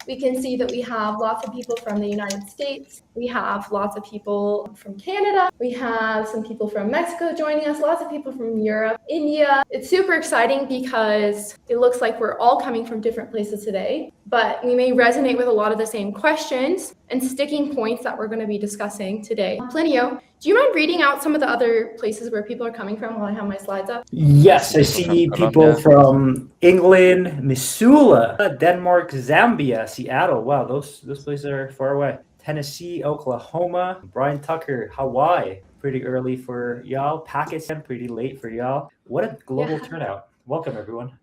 we can see that we have lots of people from the United States. We have lots of people from Canada. We have some people from Mexico joining us, lots of people from Europe, India. It's super exciting because it looks like we're all coming from different places today, but we may resonate with a lot of the same questions and sticking points that we're going to be discussing today. Plinio, do you mind reading out some of the other places where people are coming from while I have my slides up? Yes, I see people from England, Missoula, Denmark, Zambia, Seattle. Wow, those places are far away. Tennessee, Oklahoma, Brian Tucker, Hawaii. Pretty early for y'all. Pakistan, pretty late for y'all. What a global turnout. Welcome, everyone.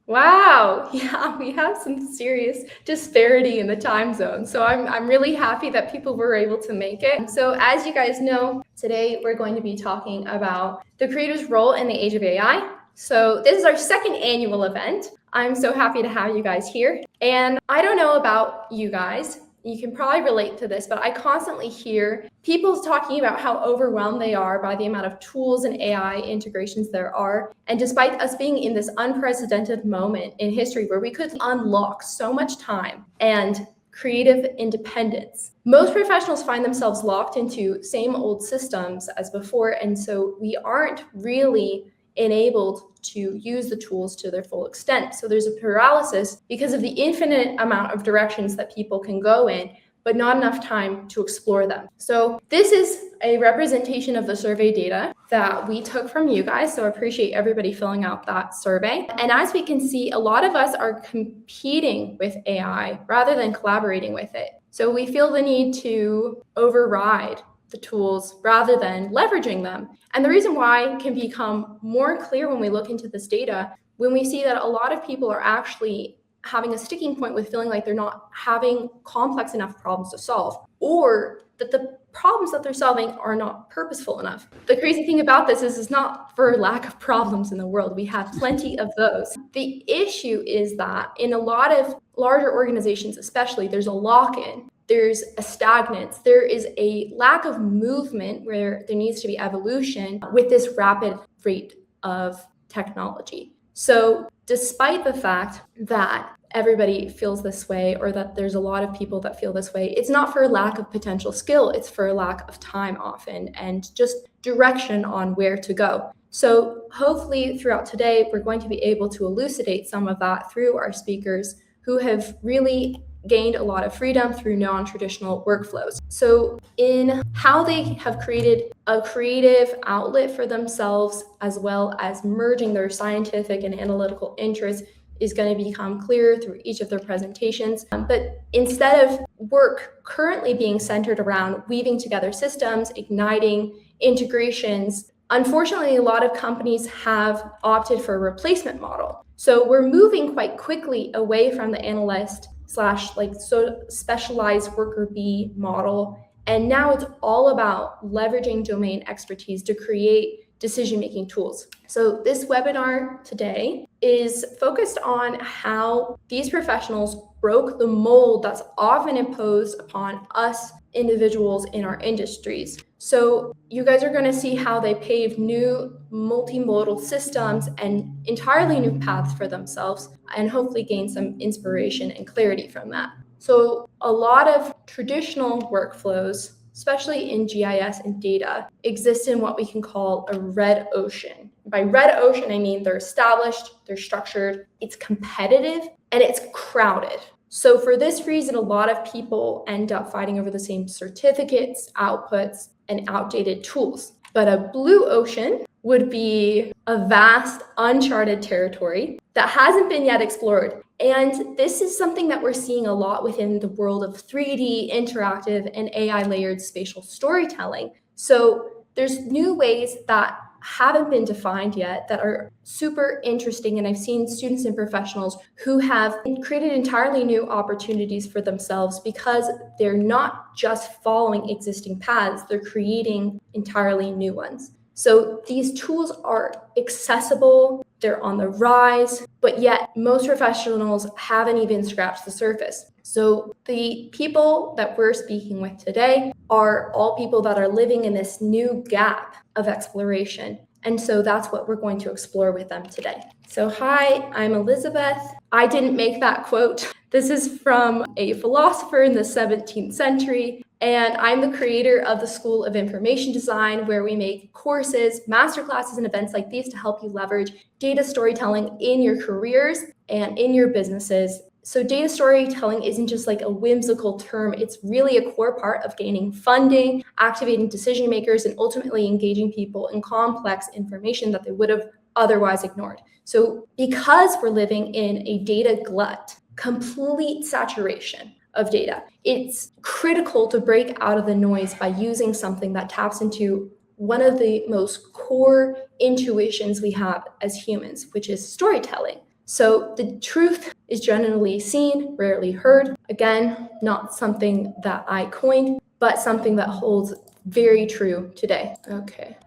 Wow. Yeah, we have some serious disparity in the time zone. So I'm really happy that people were able to make it. So as you guys know, today we're going to be talking about the creator's role in the age of AI. So this is our second annual event. I'm so happy to have you guys here. And I don't know about you guys. You can probably relate to this, but I constantly hear people talking about how overwhelmed they are by the amount of tools and AI integrations there are. And despite us being in this unprecedented moment in history where we could unlock so much time and creative independence, most professionals find themselves locked into same old systems as before. And so we aren't really enabled to use the tools to their full extent. So there's a paralysis because of the infinite amount of directions that people can go in, but not enough time to explore them. So this is a representation of the survey data that we took from you guys. So I appreciate everybody filling out that survey. And as we can see, a lot of us are competing with AI rather than collaborating with it. So we feel the need to override the tools rather than leveraging them. And the reason why can become more clear when we look into this data, when we see that a lot of people are actually having a sticking point with feeling like they're not having complex enough problems to solve, or that the problems that they're solving are not purposeful enough. The crazy thing about this is it's not for lack of problems in the world. We have plenty of those. The issue is that in a lot of larger organizations, especially, there's a lock-in. There's a stagnance. There is a lack of movement where there needs to be evolution with this rapid rate of technology. So despite the fact that everybody feels this way, or that there's a lot of people that feel this way, it's not for lack of potential skill, it's for lack of time often, and just direction on where to go. So hopefully throughout today, we're going to be able to elucidate some of that through our speakers who have really gained a lot of freedom through non-traditional workflows. So in how they have created a creative outlet for themselves, as well as merging their scientific and analytical interests, is going to become clearer through each of their presentations. But instead of work currently being centered around weaving together systems, igniting integrations, unfortunately, a lot of companies have opted for a replacement model. So we're moving quite quickly away from the analyst / specialized worker bee model. And now it's all about leveraging domain expertise to create decision-making tools. So this webinar today is focused on how these professionals broke the mold that's often imposed upon us individuals in our industries. So you guys are going to see how they pave new multimodal systems and entirely new paths for themselves, and hopefully gain some inspiration and clarity from that. So a lot of traditional workflows, especially in GIS and data, exist in what we can call a red ocean. By red ocean, I mean they're established, they're structured, it's competitive, and it's crowded. So for this reason, a lot of people end up fighting over the same certificates, outputs, and outdated tools. But a blue ocean would be a vast, uncharted territory that hasn't been yet explored. And this is something that we're seeing a lot within the world of 3D, interactive, and AI-layered spatial storytelling. So there's new ways that haven't been defined yet that are super interesting. And I've seen students and professionals who have created entirely new opportunities for themselves because they're not just following existing paths, they're creating entirely new ones. So these tools are accessible, they're on the rise, but yet most professionals haven't even scratched the surface. So the people that we're speaking with today are all people that are living in this new gap of exploration. And so that's what we're going to explore with them today. So hi, I'm Elizabeth. I didn't make that quote. This is from a philosopher in the 17th century, and I'm the creator of the School of Information Design, where we make courses, masterclasses, and events like these to help you leverage data storytelling in your careers and in your businesses. So data storytelling isn't just like a whimsical term. It's really a core part of gaining funding, activating decision makers, and ultimately engaging people in complex information that they would have otherwise ignored. So because we're living in a data glut, complete saturation of data, it's critical to break out of the noise by using something that taps into one of the most core intuitions we have as humans, which is storytelling. So the truth is generally seen, rarely heard. Again, not something that I coined, but something that holds very true today. Okay.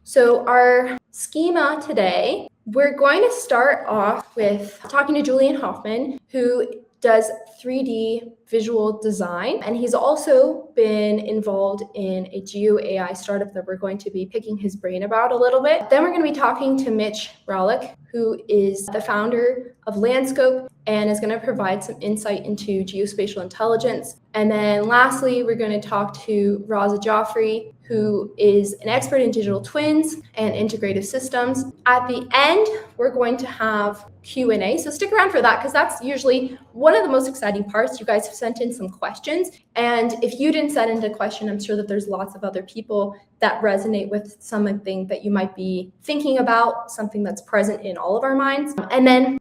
So our schema today, we're going to start off with talking to Julian Hoffman, who does 3D visual design, and he's also been involved in a Geo AI startup that we're going to be picking his brain about a little bit. Then we're going to be talking to Mitch Ralick, who is the founder of Landscope and is going to provide some insight into geospatial intelligence. And then lastly, we're going to talk to Raza Joffrey, who is an expert in digital twins and integrative systems. At the end, we're going to have Q&A, so stick around for that, because that's usually one of the most exciting parts. You guys have sent in some questions, and if you didn't send in a question, I'm sure that there's lots of other people that resonate with something that you might be thinking about, something that's present in all of our minds. And then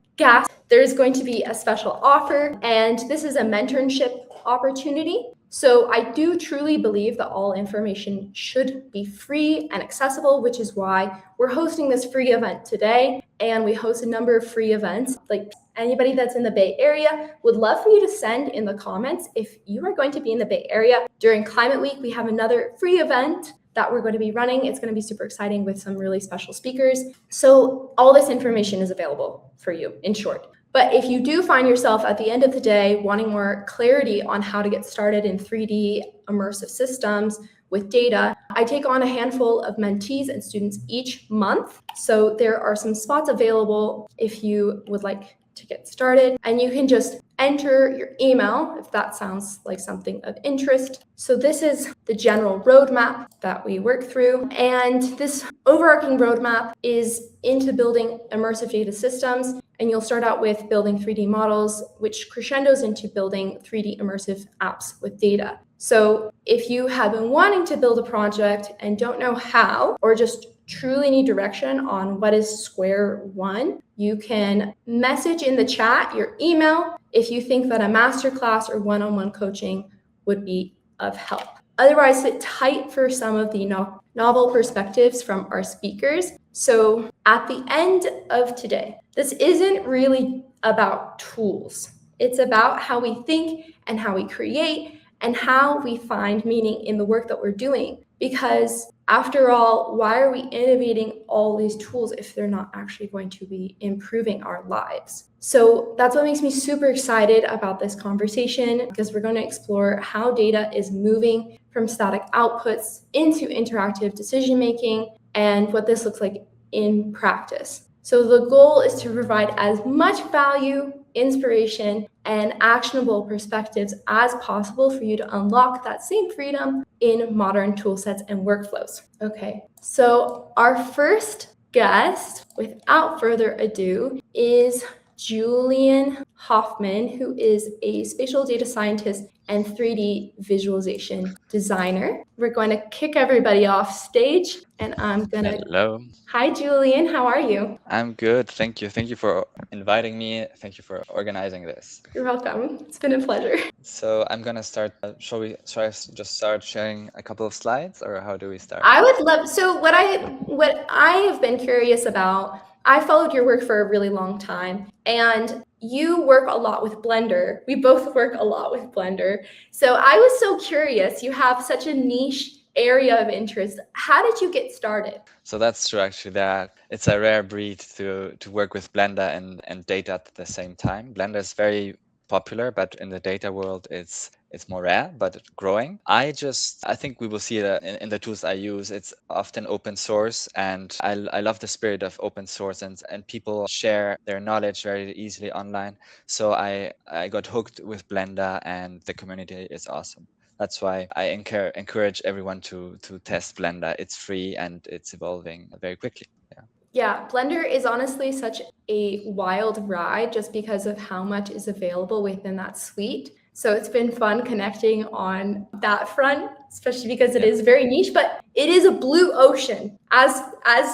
there's going to be a special offer, and this is a mentorship opportunity. So I do truly believe that all information should be free and accessible, which is why we're hosting this free event today. And we host a number of free events. Like anybody that's in the Bay Area, would love for you to send in the comments if you are going to be in the Bay Area during Climate Week. We have another free event that we're going to be running. It's going to be super exciting with some really special speakers. So all this information is available for you, in short. But if you do find yourself at the end of the day wanting more clarity on how to get started in 3D immersive systems with data, I take on a handful of mentees and students each month. So there are some spots available if you would like to get started, and you can just enter your email if that sounds like something of interest. So this is the general roadmap that we work through, and this overarching roadmap is into building immersive data systems. And you'll start out with building 3D models, which crescendos into building 3D immersive apps with data. So if you have been wanting to build a project and don't know how, or just truly need direction on what is square one, you can message in the chat your email if you think that a masterclass or one-on-one coaching would be of help. Otherwise, sit tight for some of the novel perspectives from our speakers. So at the end of today, this isn't really about tools. It's about how we think and how we create and how we find meaning in the work that we're doing. Because after all, why are we innovating all these tools if they're not actually going to be improving our lives? So that's what makes me super excited about this conversation, because we're going to explore how data is moving from static outputs into interactive decision making and what this looks like in practice. So the goal is to provide as much value, inspiration, and actionable perspectives as possible for you to unlock that same freedom in modern tool sets and workflows. Okay, so our first guest, without further ado, is Julian Hoffman, who is a spatial data scientist and 3D visualization designer. We're going to kick everybody off stage, and I'm going to... Hello. Hi, Julian. How are you? I'm good. Thank you. Thank you for inviting me. Thank you for organizing this. You're welcome. It's been a pleasure. So I'm going to start. Shall I just start sharing a couple of slides, or how do we start? I would love... So what I have been curious about, I followed your work for a really long time, and you work a lot with Blender. We both work a lot with Blender. So I was so curious. You have such a niche area of interest. How did you get started? So that's true, actually, that it's a rare breed to work with Blender and data at the same time. Blender is very popular, but in the data world, it's more rare, but it's growing. I think we will see that in the tools I use, it's often open source, and I love the spirit of open source, and people share their knowledge very easily online. So I got hooked with Blender, and the community is awesome. That's why I encourage everyone to test Blender. It's free and it's evolving very quickly. Yeah. Yeah, Blender is honestly such a wild ride just because of how much is available within that suite. So it's been fun connecting on that front, especially because it is very niche, but it is a blue ocean. As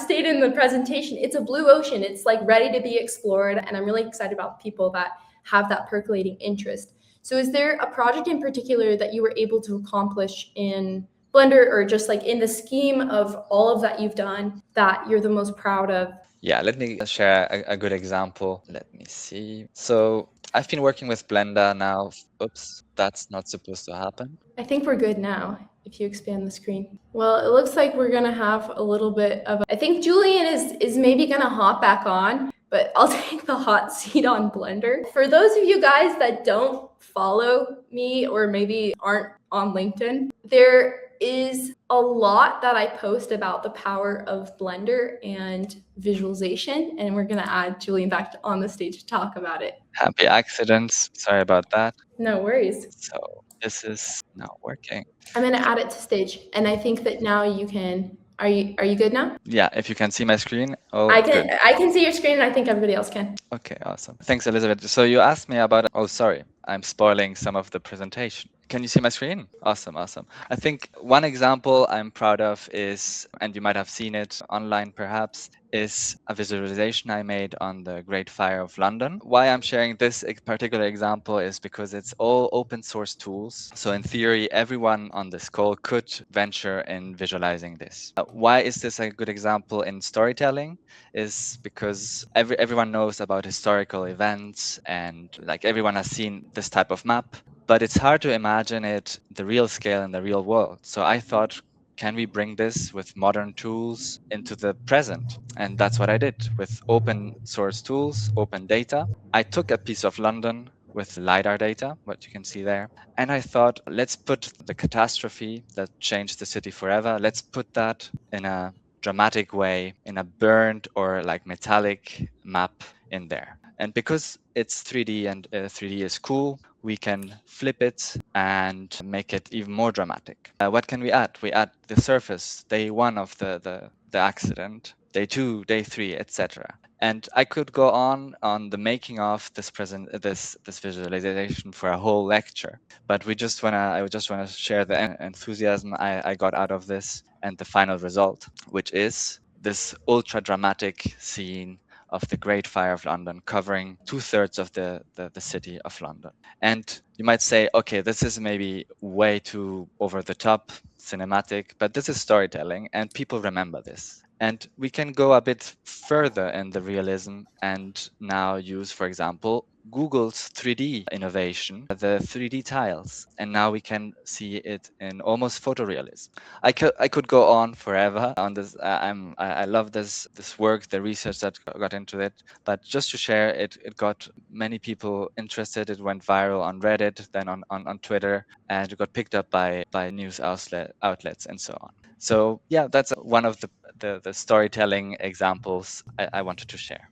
stated in the presentation, it's a blue ocean. It's like ready to be explored, and I'm really excited about people that have that percolating interest. So is there a project in particular that you were able to accomplish in Blender, or just like in the scheme of all of that you've done, that you're the most proud of? Yeah, let me share a good example. Let me see. So I've been working with Blender now. Oops, that's not supposed to happen. I think we're good now, if you expand the screen. Well, it looks like we're gonna have a little bit of, I think Julian is maybe gonna hop back on, but I'll take the hot seat on Blender. For those of you guys that don't follow me or maybe aren't on LinkedIn, there is a lot that I post about the power of Blender and visualization, and we're gonna add Julian back on the stage to talk about it. Happy accidents. Sorry about that. No worries. So this is not working. I'm gonna add it to stage, and I think that now you can. Are you good now? Yeah, if you can see my screen. Oh, I can. good. I can see your screen, and I think everybody else can. Okay, awesome. Thanks, Elizabeth. So you asked me about. Oh, sorry, I'm spoiling some of the presentation. Can you see my screen? Awesome, awesome. I think one example I'm proud of is, and you might have seen it online perhaps, is a visualization I made on the Great Fire of London. Why I'm sharing this particular example is because it's all open source tools. So in theory, everyone on this call could venture in visualizing this. Why is this a good example in storytelling? Is because everyone knows about historical events, and like everyone has seen this type of map, but it's hard to imagine it the real scale in the real world. So I thought, can we bring this with modern tools into the present? And that's what I did with open source tools, open data. I took a piece of London with LiDAR data, what you can see there. And I thought, let's put the catastrophe that changed the city forever, let's put that in a dramatic way, in a burned or like metallic map in there. And because it's 3D and 3D is cool, we can flip it and make it even more dramatic. What can we add? We add the surface, day one of the accident, day two, day three, etc. And I could go on the making of this visualization for a whole lecture, but I just wanna share the enthusiasm I got out of this and the final result, which is this ultra dramatic scene of the Great Fire of London, covering 2/3 of the city of London. And you might say, okay, this is maybe way too over the top cinematic, but this is storytelling and people remember this. And we can go a bit further in the realism and now use, for example, Google's 3D innovation, the 3D tiles. And now we can see it in almost photorealism. I could go on forever on this. I love this work, the research that got into it. But just to share, it got many people interested. It went viral on Reddit, then on Twitter, and it got picked up by news outlets and so on. So yeah, that's one of the storytelling examples I wanted to share.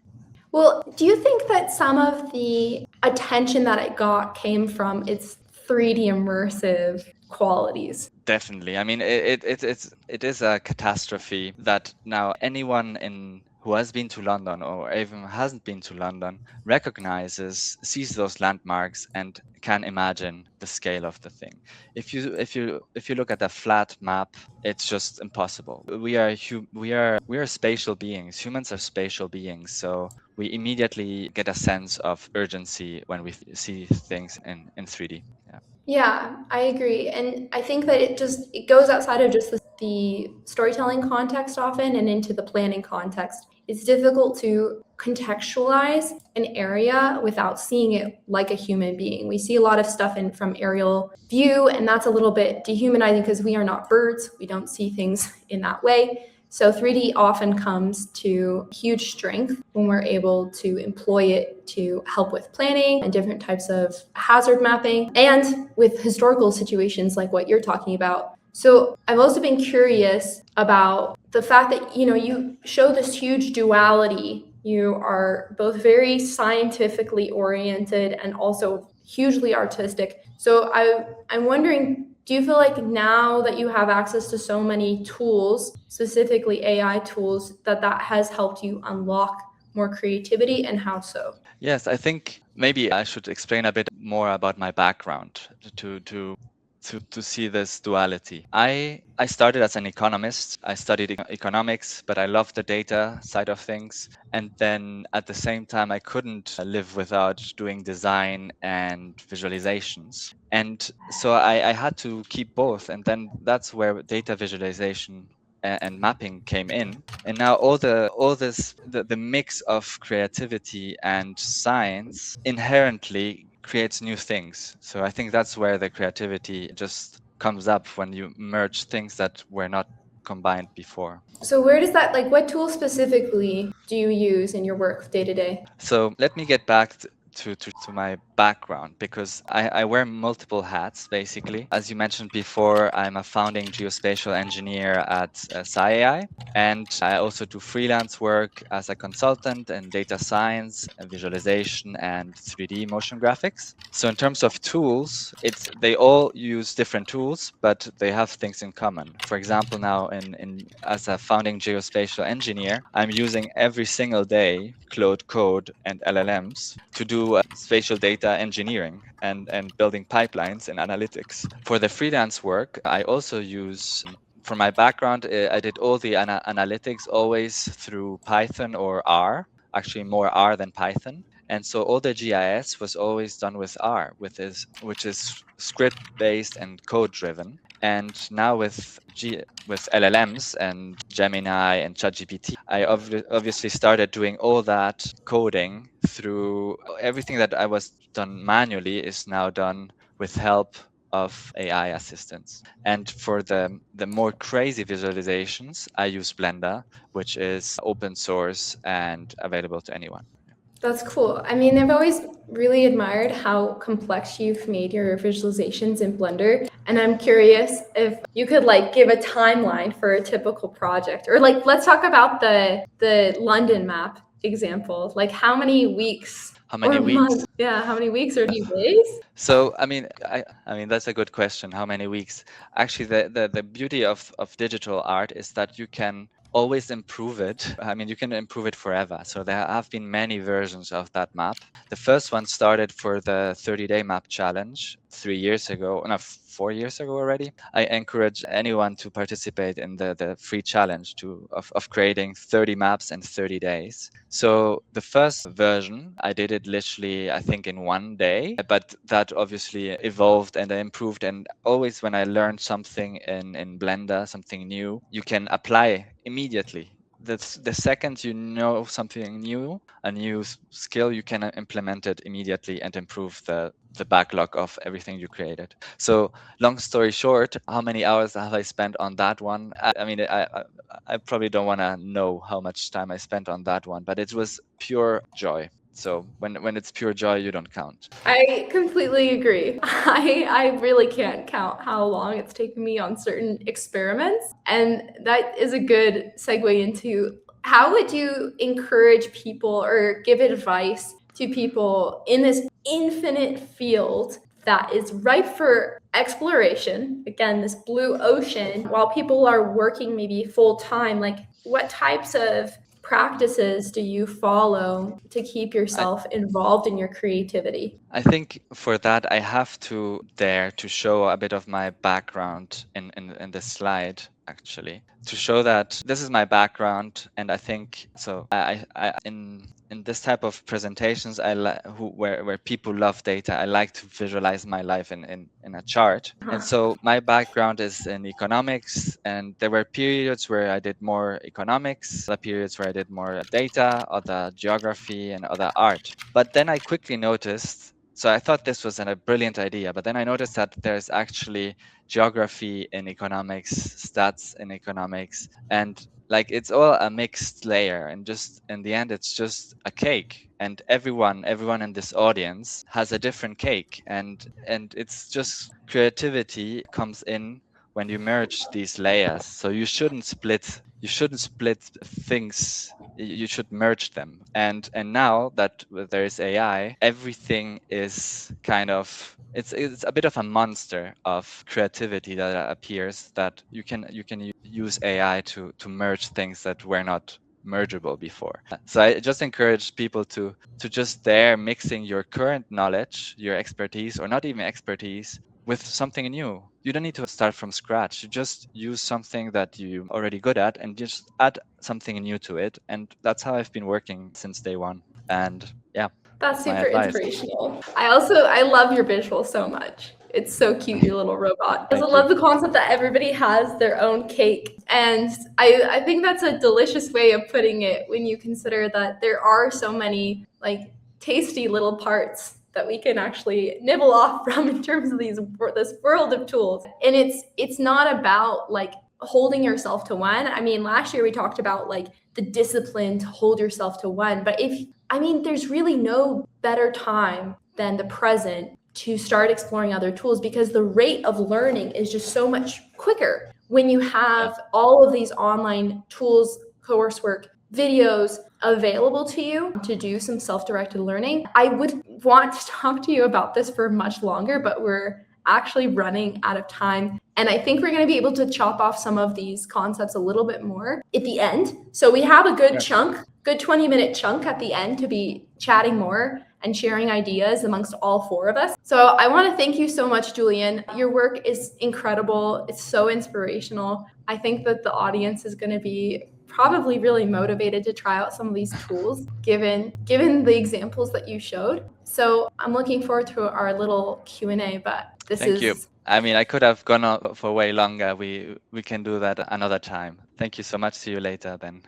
Well, do you think that some of the attention that it got came from its 3D immersive qualities? Definitely. I mean, it is a catastrophe that now anyone who has been to London or even hasn't been to London sees those landmarks and can imagine the scale of the thing. If you look at a flat map, it's just impossible. We are spatial beings. Humans are spatial beings, so we immediately get a sense of urgency when we see things in 3D. Yeah. Yeah, I agree. And I think that it goes outside of just the storytelling context often and into the planning context. It's difficult to contextualize an area without seeing it like a human being. We see a lot of stuff from aerial view, and that's a little bit dehumanizing because we are not birds. We don't see things in that way. So 3D often comes to huge strength when we're able to employ it to help with planning and different types of hazard mapping and with historical situations like what you're talking about. So I've also been curious about the fact that, you show this huge duality. You are both very scientifically oriented and also hugely artistic. So I'm wondering, do you feel like now that you have access to so many tools, specifically AI tools, that has helped you unlock more creativity, and how so? Yes, I think maybe I should explain a bit more about my background to see this duality. I started as an economist. I studied economics, but I loved the data side of things. And then at the same time, I couldn't live without doing design and visualizations. And so I had to keep both. And then that's where data visualization and mapping came in. And now the mix of creativity and science inherently creates new things. So I think that's where the creativity just comes up when you merge things that were not combined before. So where does that, like, what tool specifically do you use in your work day to day? So let me get back to my background, because I wear multiple hats basically. As you mentioned before, I'm a founding geospatial engineer at SciAI, and I also do freelance work as a consultant in data science and visualization and 3D motion graphics. So in terms of tools, they all use different tools, but they have things in common. For example, now in as a founding geospatial engineer, I'm using every single day Claude Code and LLMs to do spatial data engineering and building pipelines and analytics. For the freelance work, I also use, for my background, I did all the analytics always through Python or R, actually more R than Python. And so all the GIS was always done with R, which is script based and code driven. And now with LLMs and Gemini and ChatGPT, I obviously started doing all that coding through everything that I was done manually is now done with help of AI assistants. And for the more crazy visualizations, I use Blender, which is open source and available to anyone. That's cool. I mean, I've always really admired how complex you've made your visualizations in Blender. And I'm curious if you could like give a timeline for a typical project, or like let's talk about the London map example. Like how many weeks How many or weeks? months? Yeah, how many weeks or few days? So I mean that's a good question. How many weeks? Actually, the beauty of digital art is that you can always improve it. I mean, you can improve it forever. So there have been many versions of that map. The first one started for the 30-day map challenge 3 years ago, no, 4 years ago already. I encourage anyone to participate in the free challenge of creating 30 maps in 30 days. So the first version, I did it literally, I think, in one day, but that obviously evolved and improved. And always when I learned something in Blender, something new, you can apply immediately. The second you know something new, a new skill, you can implement it immediately and improve the backlog of everything you created. So long story short, how many hours have I spent on that one? I mean, I probably don't want to know how much time I spent on that one, but it was pure joy. So when it's pure joy, you don't count. I completely agree. I really can't count how long it's taken me on certain experiments. And that is a good segue into how would you encourage people or give advice to people in this infinite field that is ripe for exploration? Again, this blue ocean, while people are working maybe full time, like what types of practices do you follow to keep yourself involved in your creativity? I think for that, I have to dare to show a bit of my background in this slide, actually, to show that this is my background. And I think so. In this type of presentations, where people love data, I like to visualize my life in a chart. And so my background is in economics, and there were periods where I did more economics, other periods where I did more data, other geography, and other art. But then I quickly noticed, so I thought this was a brilliant idea, but then I noticed that there's actually geography in economics, stats in economics, and Like it's all a mixed layer, and just in the end it's just a cake, and everyone in this audience has a different cake, and it's just creativity comes in when you merge these layers. So you shouldn't split things, you should merge them. And now that there is AI, everything is kind of, it's a bit of a monster of creativity that appears, that you can use AI to merge things that were not mergeable before. So I just encourage people to just there mixing your current knowledge, your expertise, or not even expertise, with something new. You don't need to start from scratch. You just use something that you're already good at and just add something new to it. And that's how I've been working since day one. And yeah, That's that's my super advice. inspirational. I love your visual so much. It's so cute, your little robot. I Thank love you. the concept that everybody has their own cake. And I think that's a delicious way of putting it when you consider that there are so many like tasty little parts that we can actually nibble off from in terms of this world of tools. And it's not about like holding yourself to one. I mean, last year we talked about like the discipline to hold yourself to one. But there's really no better time than the present to start exploring other tools, because the rate of learning is just so much quicker when you have all of these online tools, coursework, videos available to you to do some self-directed learning. I would want to talk to you about this for much longer, but we're actually running out of time. And I think we're going to be able to chop off some of these concepts a little bit more at the end. So we have a good good 20-minute chunk at the end to be chatting more and sharing ideas amongst all four of us. So I want to thank you so much, Julian. Your work is incredible. It's so inspirational. I think that the audience is going to be probably really motivated to try out some of these tools given the examples that you showed. So I'm looking forward to our little Q&A, but Thank you. I mean, I could have gone on for way longer. We can do that another time. Thank you so much. See you later then.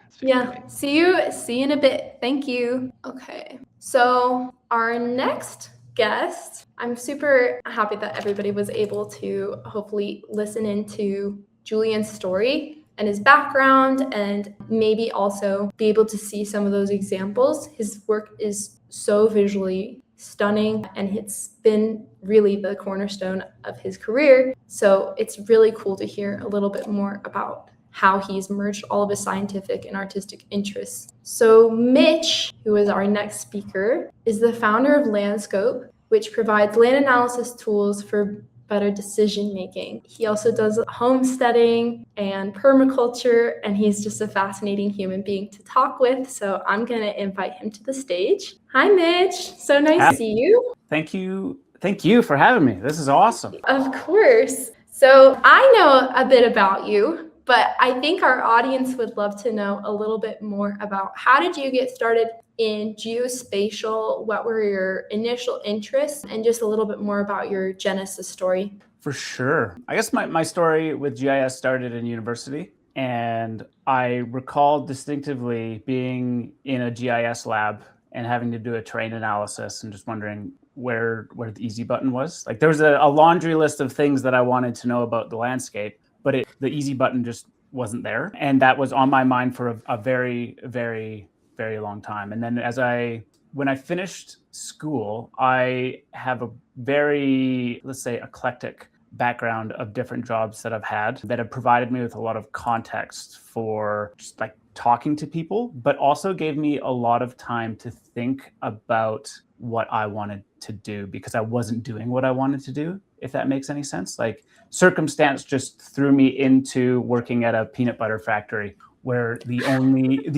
See you in a bit. Thank you. Okay. So our next guest, I'm super happy that everybody was able to hopefully listen into Julian's story and his background, and maybe also be able to see some of those examples. His work is so visually stunning, and it's been really the cornerstone of his career. So it's really cool to hear a little bit more about how he's merged all of his scientific and artistic interests. So Mitch, who is our next speaker, is the founder of Landscope, which provides land analysis tools for better decision making. He also does homesteading and permaculture, and he's just a fascinating human being to talk with. So I'm going to invite him to the stage. Hi, Mitch. So nice to see you. Thank you. Thank you for having me. This is awesome. Of course. So I know a bit about you, but I think our audience would love to know a little bit more about how did you get started in geospatial? What were your initial interests? And just a little bit more about your genesis story. For sure. I guess my story with GIS started in university, and I recall distinctively being in a GIS lab and having to do a terrain analysis and just wondering where the easy button was. Like there was a laundry list of things that I wanted to know about the landscape, but the easy button just wasn't there. And that was on my mind for a very, very, very long time. And then when I finished school, I have a very, let's say, eclectic background of different jobs that I've had that have provided me with a lot of context for just like talking to people, but also gave me a lot of time to think about what I wanted to do, because I wasn't doing what I wanted to do, if that makes any sense. Like circumstance just threw me into working at a peanut butter factory, where the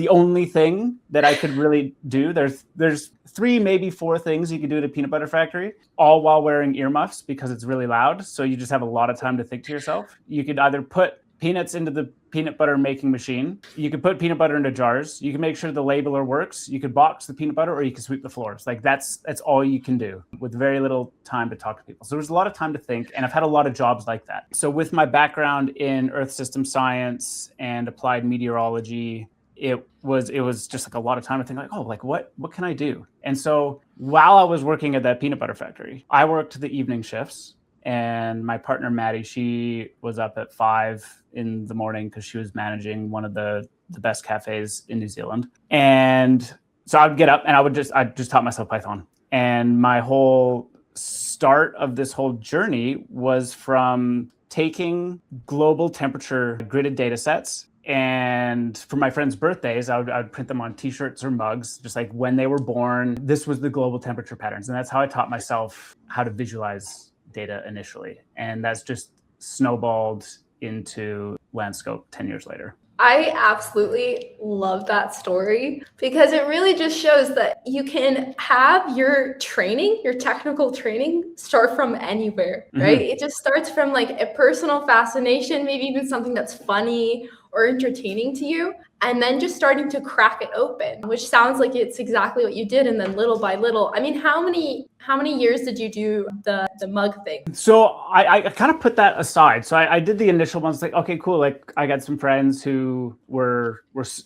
only thing that I could really do, there's 3, maybe 4 things you could do at a peanut butter factory, all while wearing earmuffs because it's really loud. So you just have a lot of time to think to yourself. You could either put peanuts into the peanut butter making machine. You could put peanut butter into jars. You can make sure the labeler works. You could box the peanut butter, or you can sweep the floors. Like that's all you can do with very little time to talk to people. So there's a lot of time to think, and I've had a lot of jobs like that. So with my background in earth system science and applied meteorology, it was just like a lot of time to think like, oh, like what can I do? And so while I was working at that peanut butter factory, I worked the evening shifts. And my partner, Maddie, she was up at 5 in the morning because she was managing one of the the best cafes in New Zealand. And so I'd get up and I just taught myself Python. And my whole start of this whole journey was from taking global temperature gridded data sets. And for my friends' birthdays, I would print them on t-shirts or mugs, just like when they were born. This was the global temperature patterns. And that's how I taught myself how to visualize data initially. And that's just snowballed into Landscope 10 years later. I absolutely love that story because it really just shows that you can have your training, your technical training, start from anywhere, right? It just starts from like a personal fascination, maybe even something that's funny or entertaining to you, and then just starting to crack it open, which sounds like it's exactly what you did. And then little by little, I mean, how many years did you do the mug thing? So I kind of put that aside. So I did the initial ones, like, okay, cool. Like I got some friends who were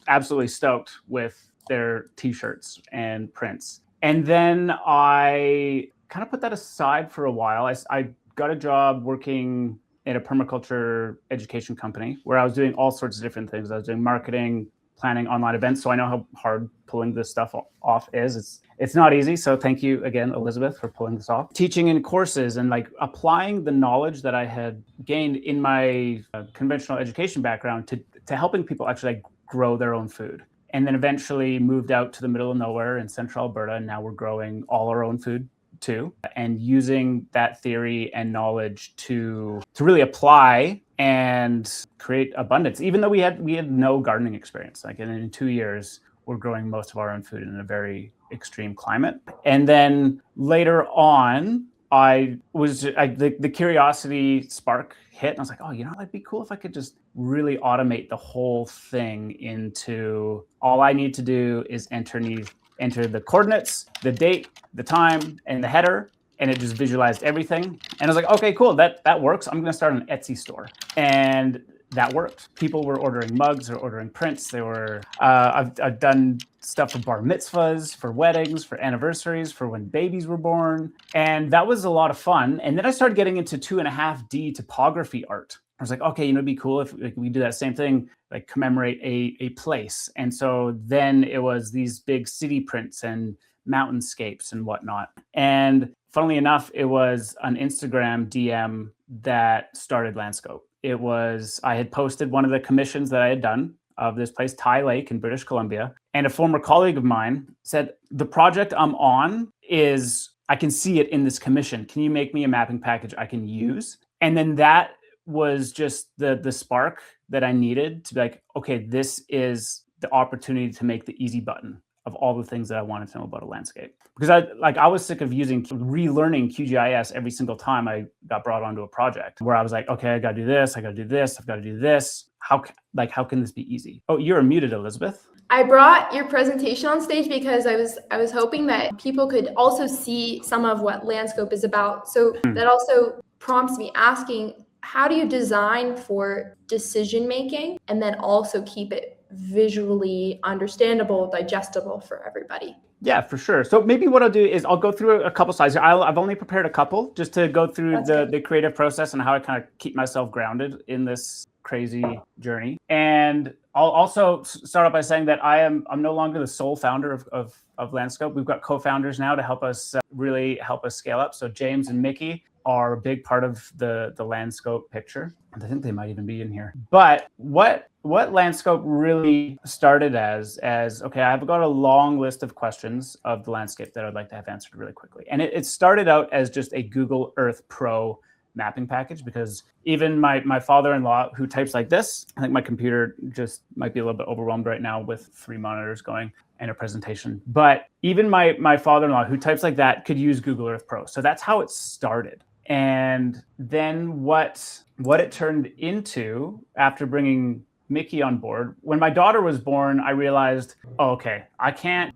absolutely stoked with their t-shirts and prints. And then I kind of put that aside for a while. I got a job working in a permaculture education company where I was doing all sorts of different things. I was doing marketing, planning online events. So I know how hard pulling this stuff off is. It's not easy. So thank you again, Elizabeth, for pulling this off. Teaching in courses and like applying the knowledge that I had gained in my conventional education background to helping people actually like grow their own food. And then eventually moved out to the middle of nowhere in central Alberta. And now we're growing all our own food too, and using that theory and knowledge to really apply and create abundance, even though we had no gardening experience. Like in 2 years, we're growing most of our own food in a very extreme climate. And then later on, the curiosity spark hit, and I was like, oh, it'd be cool if I could just really automate the whole thing into all I need to do is enter the coordinates, the date, the time, and the header, and it just visualized everything. And I was like, okay, cool, that works. I'm going to start an Etsy store. And that worked. People were ordering mugs or ordering prints. They were, I've done stuff for bar mitzvahs, for weddings, for anniversaries, for when babies were born. And that was a lot of fun. And then I started getting into 2.5D topography art. I was like, okay, it'd be cool if we do that same thing, like commemorate a place. And so then it was these big city prints and mountainscapes and whatnot. And funnily enough, it was an Instagram DM that started Landscope. It was, I had posted one of the commissions that I had done of this place, Ty Lake in British Columbia. And a former colleague of mine said, the project I'm on is, I can see it in this commission. Can you make me a mapping package I can use? And then that was just the spark that I needed to be like, okay, this is the opportunity to make the easy button of all the things that I wanted to know about a landscape. Because I was sick of relearning QGIS every single time I got brought onto a project where I was like, okay, I got to do this, I got to do this, I've got to do this. How can this be easy? Oh, you're muted, Elizabeth. I brought your presentation on stage because I was hoping that people could also see some of what Landscope is about. So that also prompts me asking, how do you design for decision making and then also keep it visually understandable, digestible for everybody? Yeah, for sure. So maybe what I'll do is I'll go through a couple slides. I've only prepared a couple just to go through the creative process and how I kind of keep myself grounded in this crazy journey. And I'll also start off by saying that I'm no longer the sole founder of Landscope. We've got co-founders now to help us really help us scale up. So James and Mickey are a big part of the Landscope picture. I think they might even be in here. But what Landscope really started as okay, I've got a long list of questions of the landscape that I'd like to have answered really quickly. And it started out as just a Google Earth Pro mapping package, because even my father-in-law, who types like this, I think my computer just might be a little bit overwhelmed right now with 3 monitors going and a presentation. But even my father-in-law, who types like that, could use Google Earth Pro. So that's how it started. And then what it turned into after bringing Mickey on board, when my daughter was born, I realized, okay, I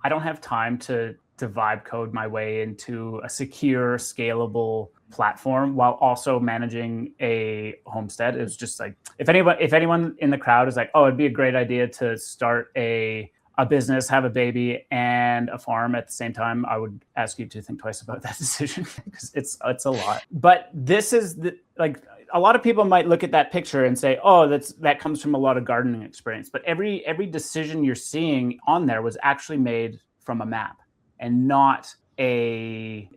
don't have time to vibe code my way into a secure, scalable platform while also managing a homestead. It was just like, if anyone in the crowd is like, oh, it'd be a great idea to start a business, have a baby, and a farm at the same time, I would ask you to think twice about that decision because it's a lot. But this is a lot of people might look at that picture and say, oh, that comes from a lot of gardening experience. But every decision you're seeing on there was actually made from a map and not in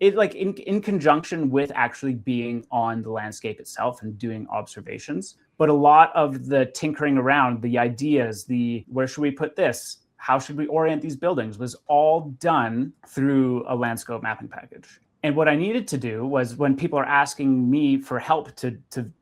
conjunction with actually being on the landscape itself and doing observations. But a lot of the tinkering around, the ideas, where should we put this? How should we orient these buildings was all done through a landscape mapping package. And what I needed to do was, when people are asking me for help to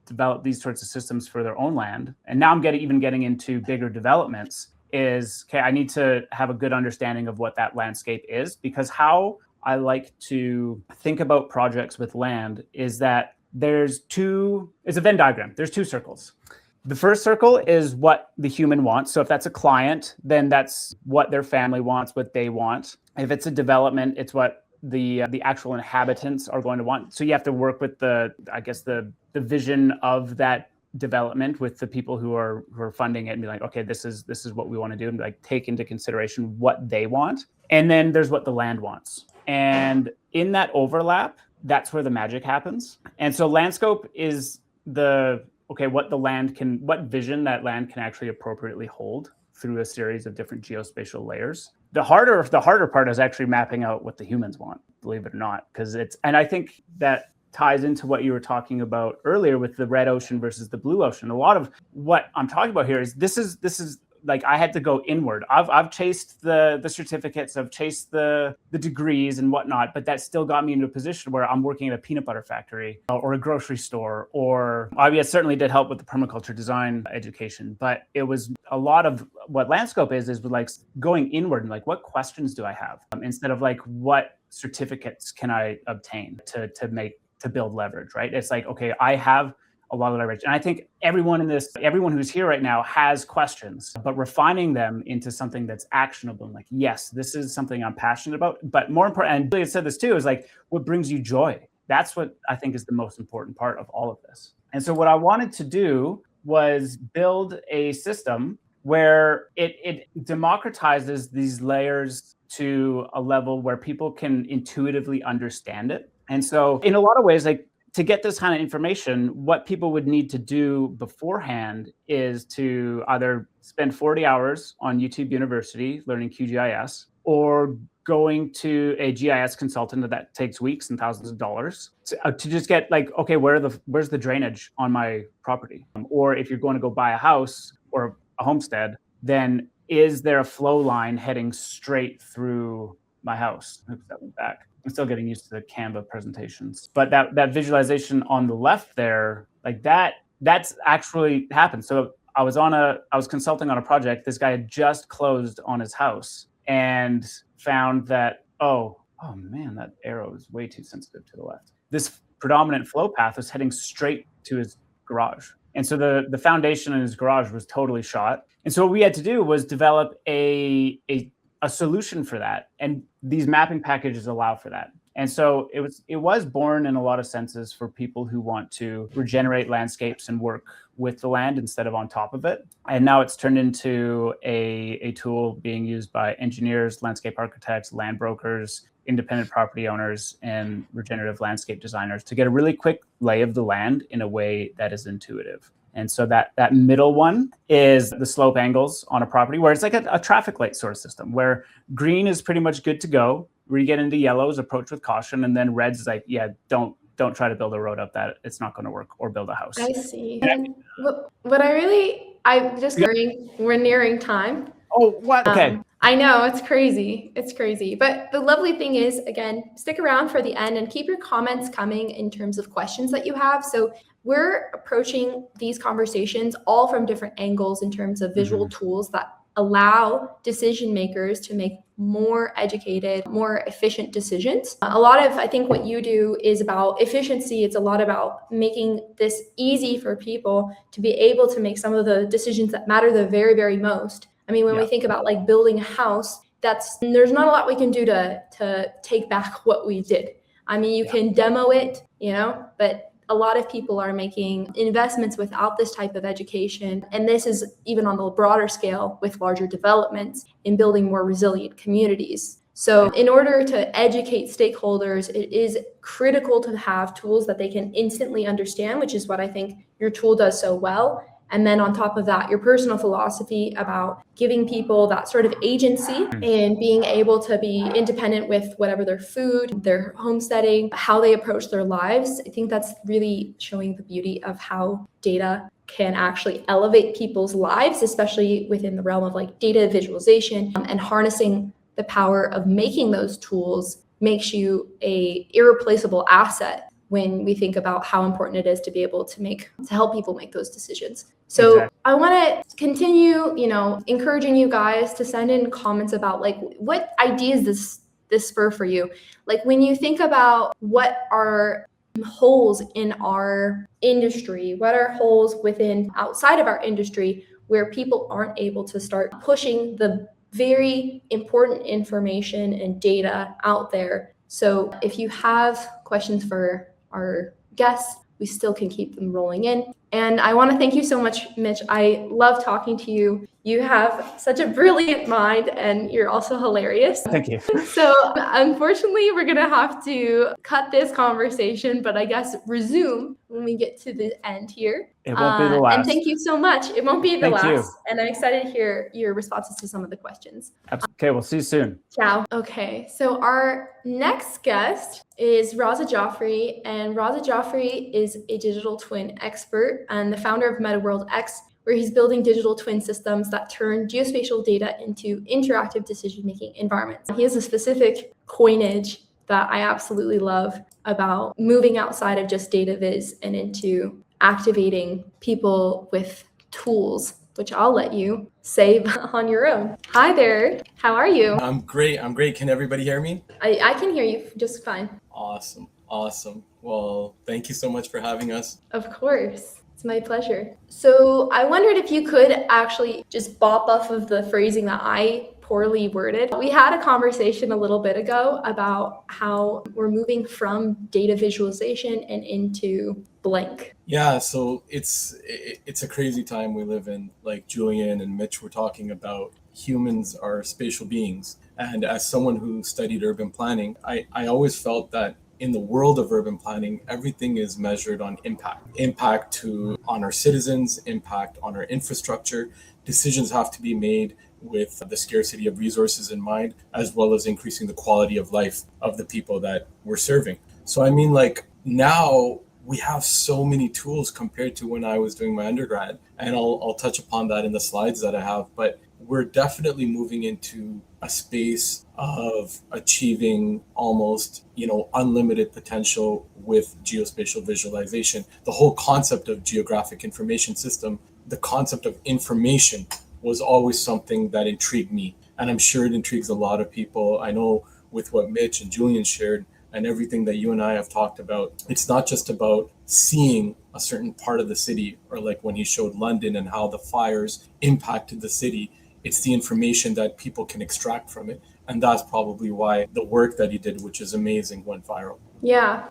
develop these sorts of systems for their own land, and now I'm getting into bigger developments, is, okay, I need to have a good understanding of what that landscape is, because how I like to think about projects with land is that it's a Venn diagram. There's two circles. The first circle is what the human wants. So if that's a client, then that's what their family wants, what they want. If it's a development, it's what the actual inhabitants are going to want. So you have to work with the vision of that development with the people who are funding it and be like, okay, this is what we want to do, and like take into consideration what they want. And then there's what the land wants. And in that overlap, that's where the magic happens. And so landscape is what vision that land can actually appropriately hold through a series of different geospatial layers. The harder part is actually mapping out what the humans want, believe it or not, and I think that ties into what you were talking about earlier with the red ocean versus the blue ocean. A lot of what I'm talking about here is this is like, I had to go inward. I've chased the certificates, I've chased the degrees and whatnot, but that still got me into a position where I'm working at a peanut butter factory or a grocery store, or I certainly did help with the permaculture design education. But it was a lot of what landscape is like going inward and like, what questions do I have, instead of like, what certificates can I obtain to build leverage, right? It's like, okay, I have a lot of leverage. And I think everyone who's here right now has questions, but refining them into something that's actionable and like, yes, this is something I'm passionate about. But more important, and Billy said this too, is like, what brings you joy? That's what I think is the most important part of all of this. And so what I wanted to do was build a system where it democratizes these layers to a level where people can intuitively understand it. And so in a lot of ways, like, to get this kind of information, what people would need to do beforehand is to either spend 40 hours on YouTube University learning QGIS, or going to a GIS consultant that takes weeks and thousands of dollars to just get like, okay, where's the drainage on my property? Or if you're going to go buy a house or a homestead, then is there a flow line heading straight through my house? Oops, that went back. I'm still getting used to the Canva presentations, but that visualization on the left there, like that's actually happened. So I was consulting on a project. This guy had just closed on his house and found that, oh man, that arrow is way too sensitive to the left. This predominant flow path was heading straight to his garage. And so the foundation in his garage was totally shot. And so what we had to do was develop a solution for that. And these mapping packages allow for that. And so it was born in a lot of senses for people who want to regenerate landscapes and work with the land instead of on top of it. And now it's turned into a tool being used by engineers, landscape architects, land brokers, independent property owners, and regenerative landscape designers to get a really quick lay of the land in a way that is intuitive. And so that middle one is the slope angles on a property, where it's like a traffic light sort of system, where green is pretty much good to go. Where you get into yellows, approach with caution, and then reds is like, yeah, don't try to build a road up that, it's not going to work, or build a house. I see. And we're nearing time. Oh, what? Okay. I know, it's crazy. It's crazy. But the lovely thing is, again, stick around for the end and keep your comments coming in terms of questions that you have. So we're approaching these conversations all from different angles in terms of visual tools that allow decision makers to make more educated, more efficient decisions. A lot of, I think what you do is about efficiency. It's a lot about making this easy for people to be able to make some of the decisions that matter the very, very most. I mean, when we think about like building a house, there's not a lot we can do to take back what we did. I mean, you can demo it, but a lot of people are making investments without this type of education. And this is even on the broader scale with larger developments in building more resilient communities. So in order to educate stakeholders, it is critical to have tools that they can instantly understand, which is what I think your tool does so well. And then on top of that, your personal philosophy about giving people that sort of agency and being able to be independent with whatever their food, their homesteading, how they approach their lives. I think that's really showing the beauty of how data can actually elevate people's lives, especially within the realm of like data visualization, and harnessing the power of making those tools makes you a irreplaceable asset when we think about how important it is to be able to help people make those decisions. So exactly. I want to continue, encouraging you guys to send in comments about like what ideas this spur for you. Like when you think about what are holes in our industry, what are holes outside of our industry where people aren't able to start pushing the very important information and data out there. So if you have questions for our guests, we still can keep them rolling in. And I want to thank you so much, Mitch. I love talking to you. You have such a brilliant mind and you're also hilarious. Thank you. So unfortunately, we're going to have to cut this conversation, but I guess resume when we get to the end here. It won't be the last. And thank you so much. It won't be the last. You. And I'm excited to hear your responses to some of the questions. Okay, we'll see you soon. Ciao. Okay, so our next guest is Raza Joffrey, and Raza Joffrey is a digital twin expert and the founder of MetaWorld X, where he's building digital twin systems that turn geospatial data into interactive decision-making environments. He has a specific coinage that I absolutely love about moving outside of just data viz and into activating people with tools, which I'll let you say on your own. Hi there. How are you? I'm great. Can everybody hear me? I can hear you just fine. Awesome. Well, thank you so much for having us. Of course. It's my pleasure. So I wondered if you could actually just bop off of the phrasing that I poorly worded. We had a conversation a little bit ago about how we're moving from data visualization and into blank. Yeah, so it's a crazy time we live in. Like Julian and Mitch were talking about, humans are spatial beings. And as someone who studied urban planning, I always felt that in the world of urban planning, everything is measured on impact on our citizens, impact on our infrastructure. Decisions have to be made with the scarcity of resources in mind, as well as increasing the quality of life of the people that we're serving. So I mean, like now we have so many tools compared to when I was doing my undergrad, and I'll touch upon that in the slides that I have, but we're definitely moving into a space of achieving almost, unlimited potential with geospatial visualization. The whole concept of geographic information system, the concept of information was always something that intrigued me. And I'm sure it intrigues a lot of people. I know with what Mitch and Julian shared and everything that you and I have talked about, it's not just about seeing a certain part of the city, or like when he showed London and how the fires impacted the city. It's the information that people can extract from it. And that's probably why the work that he did, which is amazing, went viral. Yeah.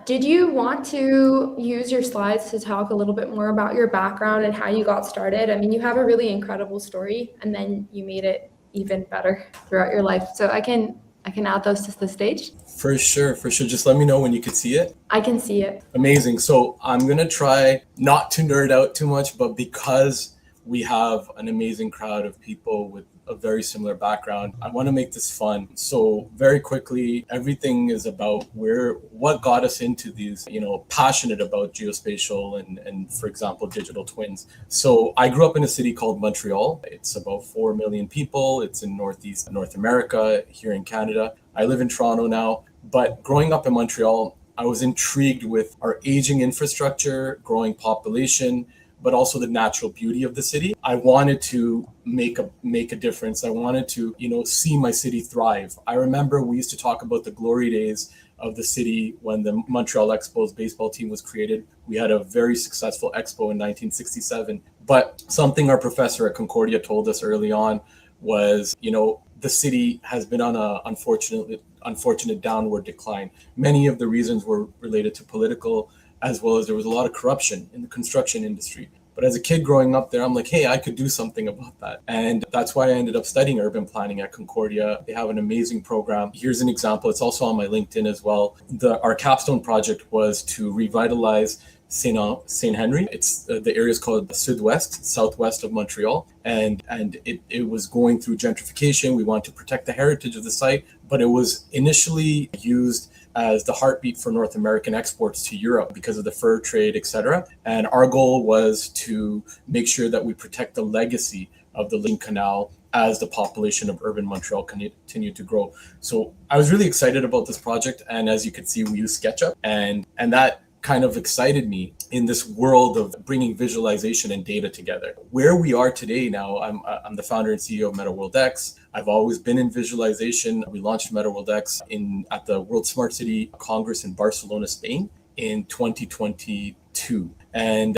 Did you want to use your slides to talk a little bit more about your background and how you got started? I mean, you have a really incredible story, and then you made it even better throughout your life. So I can add those to the stage. For sure. Just let me know when you can see it. I can see it. Amazing. So I'm going to try not to nerd out too much, but because we have an amazing crowd of people with a very similar background, I want to make this fun. So very quickly, everything is about what got us into these, passionate about geospatial and for example, digital twins. So I grew up in a city called Montreal. It's about 4 million people. It's in Northeast North America, here in Canada. I live in Toronto now, but growing up in Montreal, I was intrigued with our aging infrastructure, growing population, but also the natural beauty of the city. I wanted to make a difference. I wanted to, see my city thrive. I remember we used to talk about the glory days of the city when the Montreal Expos baseball team was created. We had a very successful expo in 1967. But something our professor at Concordia told us early on was, the city has been on a unfortunate downward decline. Many of the reasons were related to political, as well as there was a lot of corruption in the construction industry. But as a kid growing up there, I'm like, hey, I could do something about that. And that's why I ended up studying urban planning at Concordia. They have an amazing program. Here's an example. It's also on my LinkedIn as well. Our capstone project was to revitalize Saint Henry. It's the area is called southwest of Montreal, and it was going through gentrification. We wanted to protect the heritage of the site, but it was initially used as the heartbeat for North American exports to Europe because of the fur trade, etc. And our goal was to make sure that we protect the legacy of the Link Canal as the population of urban Montreal continued to grow. So I was really excited about this project, and as you can see, we use SketchUp, and that kind of excited me in this world of bringing visualization and data together. Where we are today now, I'm the founder and CEO of MetaWorldX. I've always been in visualization. We launched MetaWorldX at the World Smart City Congress in Barcelona, Spain in 2022. And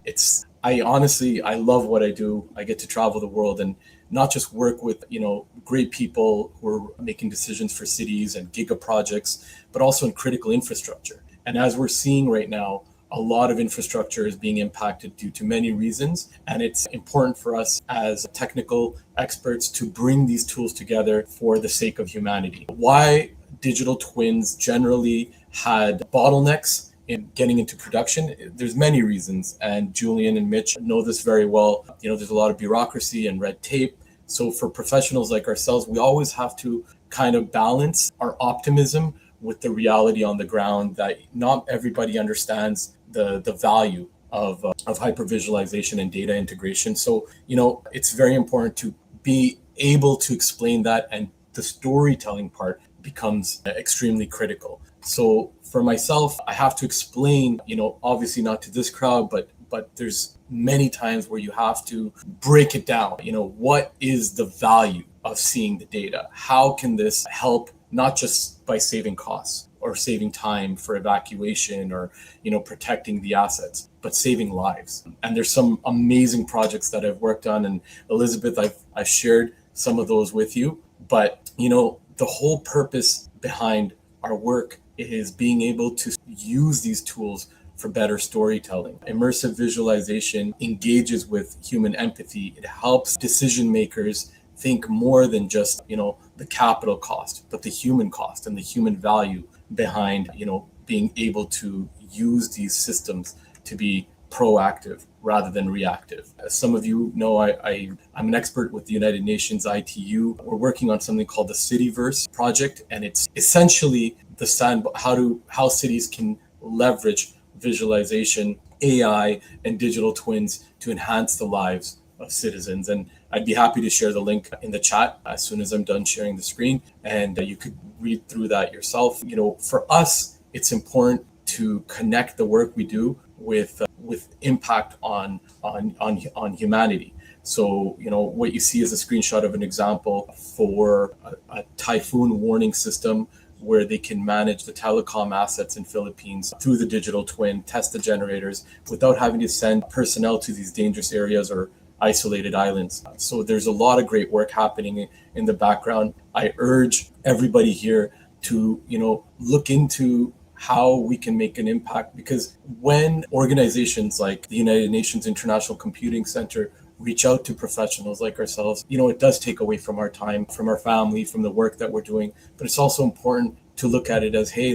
I love what I do. I get to travel the world and not just work with, great people who are making decisions for cities and giga projects, but also in critical infrastructure. And as we're seeing right now, a lot of infrastructure is being impacted due to many reasons. And it's important for us as technical experts to bring these tools together for the sake of humanity. Why digital twins generally had bottlenecks in getting into production, there's many reasons. And Julian and Mitch know this very well. There's a lot of bureaucracy and red tape. So for professionals like ourselves, we always have to kind of balance our optimism with the reality on the ground that not everybody understands the value of hypervisualization and data integration. So, it's very important to be able to explain that, and the storytelling part becomes extremely critical. So for myself, I have to explain, obviously not to this crowd, but there's many times where you have to break it down. What is the value of seeing the data? How can this help, not just by saving costs or saving time for evacuation or, protecting the assets, but saving lives? And there's some amazing projects that I've worked on. And Elizabeth, I've shared some of those with you. But, the whole purpose behind our work is being able to use these tools for better storytelling. Immersive visualization engages with human empathy. It helps decision makers think more than just, the capital cost, but the human cost and the human value behind, being able to use these systems to be proactive rather than reactive. As some of you know, I'm an expert with the United Nations ITU. We're working on something called the Cityverse project, and it's essentially how cities can leverage visualization, AI, and digital twins to enhance the lives of citizens. And I'd be happy to share the link in the chat as soon as I'm done sharing the screen, and you could read through that yourself. For us, it's important to connect the work we do with impact on humanity. So, what you see is a screenshot of an example for a typhoon warning system where they can manage the telecom assets in Philippines through the digital twin, test the generators without having to send personnel to these dangerous areas or isolated islands. So there's a lot of great work happening in the background. I urge everybody here to, look into how we can make an impact, because when organizations like the United Nations International Computing Center reach out to professionals like ourselves, it does take away from our time, from our family, from the work that we're doing. But it's also important to look at it as, hey,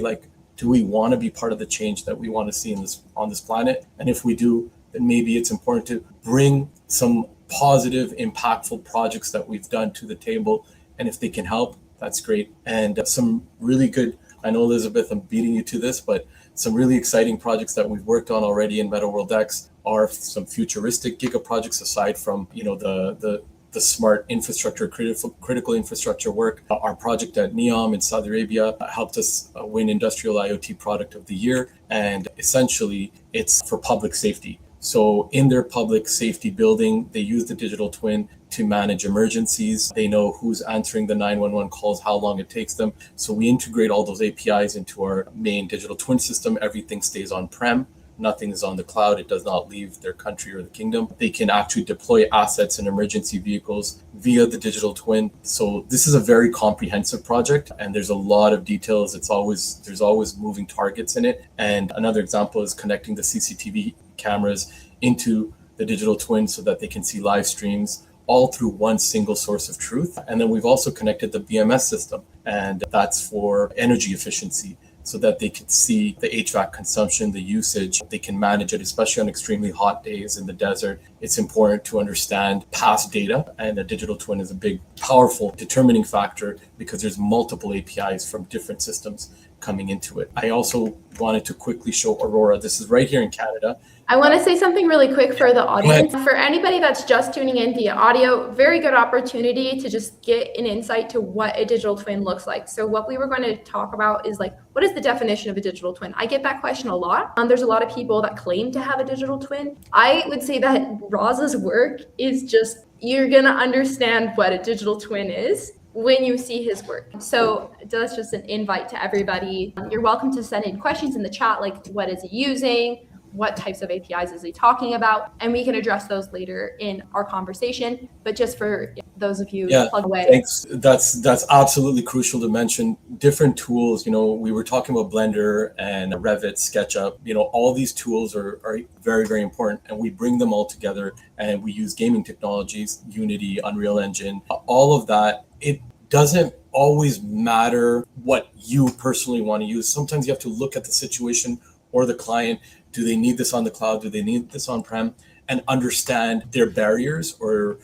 do we want to be part of the change that we want to see on this planet? And if we do, then maybe it's important to bring some positive, impactful projects that we've done to the table. And if they can help, that's great. And some really good, I know, Elizabeth, I'm beating you to this, but some really exciting projects that we've worked on already in MetaWorldX are some futuristic giga projects aside from, the smart infrastructure, critical infrastructure work. Our project at NEOM in Saudi Arabia helped us win Industrial IoT Product of the Year. And essentially, it's for public safety. So in their public safety building, they use the digital twin to manage emergencies. They know who's answering the 911 calls, how long it takes them. So we integrate all those APIs into our main digital twin system. Everything stays on-prem. Nothing is on the cloud. It does not leave their country or the kingdom. They can actually deploy assets and emergency vehicles via the digital twin. So this is a very comprehensive project, and there's a lot of details. There's always moving targets in it. And another example is connecting the CCTV cameras into the digital twin so that they can see live streams all through one single source of truth. And then we've also connected the BMS system, and that's for energy efficiency, so that they can see the HVAC consumption, the usage. They can manage it, especially on extremely hot days in the desert. It's important to understand past data, and a digital twin is a big, powerful determining factor because there's multiple APIs from different systems coming into it. I also wanted to quickly show Aurora. This is right here in Canada. I want to say something really quick for the audience. For anybody that's just tuning in via audio, very good opportunity to just get an insight to what a digital twin looks like. So what we were going to talk about is like, what is the definition of a digital twin? I get that question a lot. There's a lot of people that claim to have a digital twin. I would say that Roz's work is just, you're going to understand what a digital twin is when you see his work. So that's just an invite to everybody. You're welcome to send in questions in the chat, like what is he using? What types of APIs is he talking about? And we can address those later in our conversation. But just for those of you plug away. Thanks. That's absolutely crucial to mention. Different tools, we were talking about Blender and Revit, SketchUp, all these tools are very, very important. And we bring them all together and we use gaming technologies, Unity, Unreal Engine, all of that. It doesn't always matter what you personally want to use. Sometimes you have to look at the situation or the client. Do they need this on the cloud? Do they need this on-prem? And understand their barriers, or,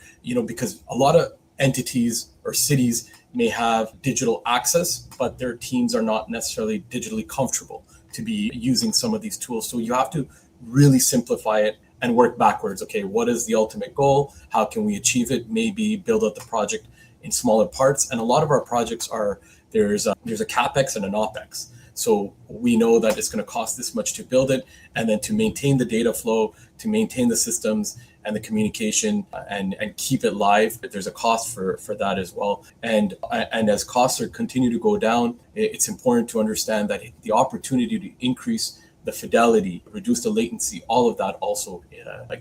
because a lot of entities or cities may have digital access, but their teams are not necessarily digitally comfortable to be using some of these tools. So you have to really simplify it and work backwards. Okay, what is the ultimate goal? How can we achieve it? Maybe build out the project in smaller parts. And a lot of our projects there's a CapEx and an OpEx. So we know that it's going to cost this much to build it, and then to maintain the data flow, to maintain the systems and the communication and keep it live. There's a cost for that as well. And as costs continue to go down, it's important to understand that the opportunity to increase the fidelity, reduce the latency, all of that also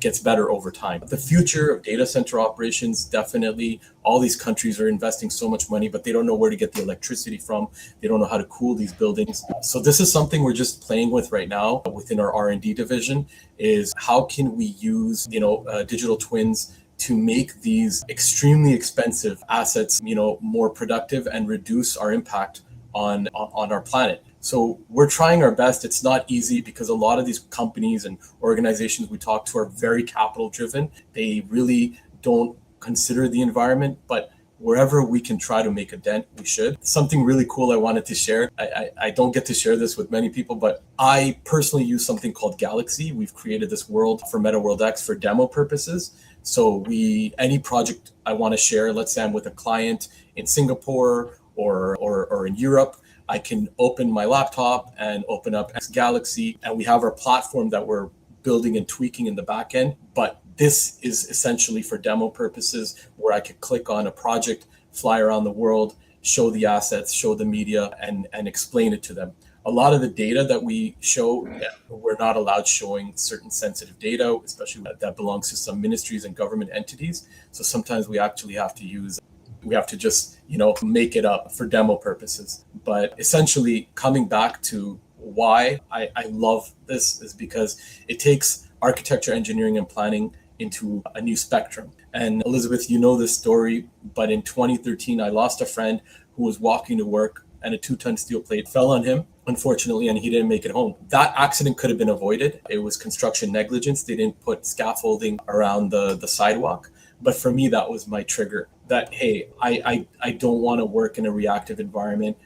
gets better over time. The future of data center operations, definitely, all these countries are investing so much money, but they don't know where to get the electricity from. They don't know how to cool these buildings. So this is something we're just playing with right now within our R&D division, is how can we use, digital twins to make these extremely expensive assets, more productive and reduce our impact on our planet. So we're trying our best. It's not easy because a lot of these companies and organizations we talk to are very capital driven. They really don't consider the environment, but wherever we can try to make a dent, we should. Something really cool I wanted to share. I don't get to share this with many people, but I personally use something called Galaxy. We've created this world for Meta World X for demo purposes. So any project I want to share, let's say I'm with a client in Singapore or in Europe, I can open my laptop and open up Galaxy, and we have our platform that we're building and tweaking in the back end. But this is essentially for demo purposes, where I could click on a project, fly around the world, show the assets, show the media, and explain it to them. A lot of the data that we show, we're not allowed showing certain sensitive data, especially that belongs to some ministries and government entities. So sometimes we actually have to just, make it up for demo purposes. But essentially, coming back to why I love this is because it takes architecture, engineering, and planning into a new spectrum. And Elizabeth, you know this story, but in 2013, I lost a friend who was walking to work and a 2-ton steel plate fell on him, unfortunately, and he didn't make it home. That accident could have been avoided. It was construction negligence. They didn't put scaffolding around the sidewalk. But for me, that was my trigger that, hey, I don't want to work in a reactive environment.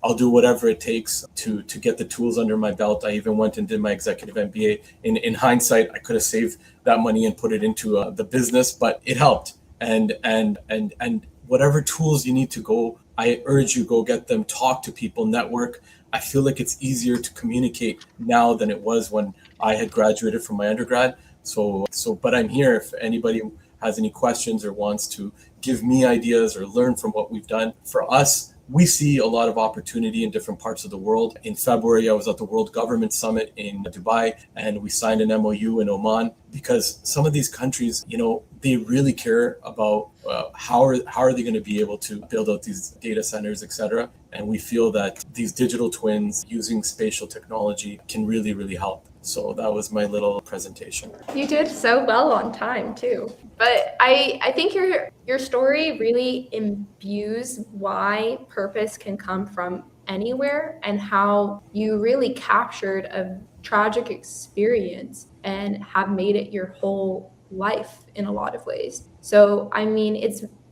I'll do whatever it takes to get the tools under my belt. I even went and did my executive MBA. In hindsight, I could have saved that money and put it into the business, but it helped. And whatever tools you need to go, I urge you, go get them, talk to people, network. I feel like it's easier to communicate now than it was when I had graduated from my undergrad. But I'm here if anybody has any questions or wants to give me ideas or learn from what we've done. For us, we see a lot of opportunity in different parts of the world. In February, I was at the World Government Summit in Dubai, and we signed an MOU in Oman because some of these countries, they really care about how are they going to be able to build out these data centers, et cetera. And we feel that these digital twins using spatial technology can really, really help. So that was my little presentation. You did so well on time too. But I think your story really imbues why purpose can come from anywhere, and how you really captured a tragic experience and have made it your whole life in a lot of ways. So I mean,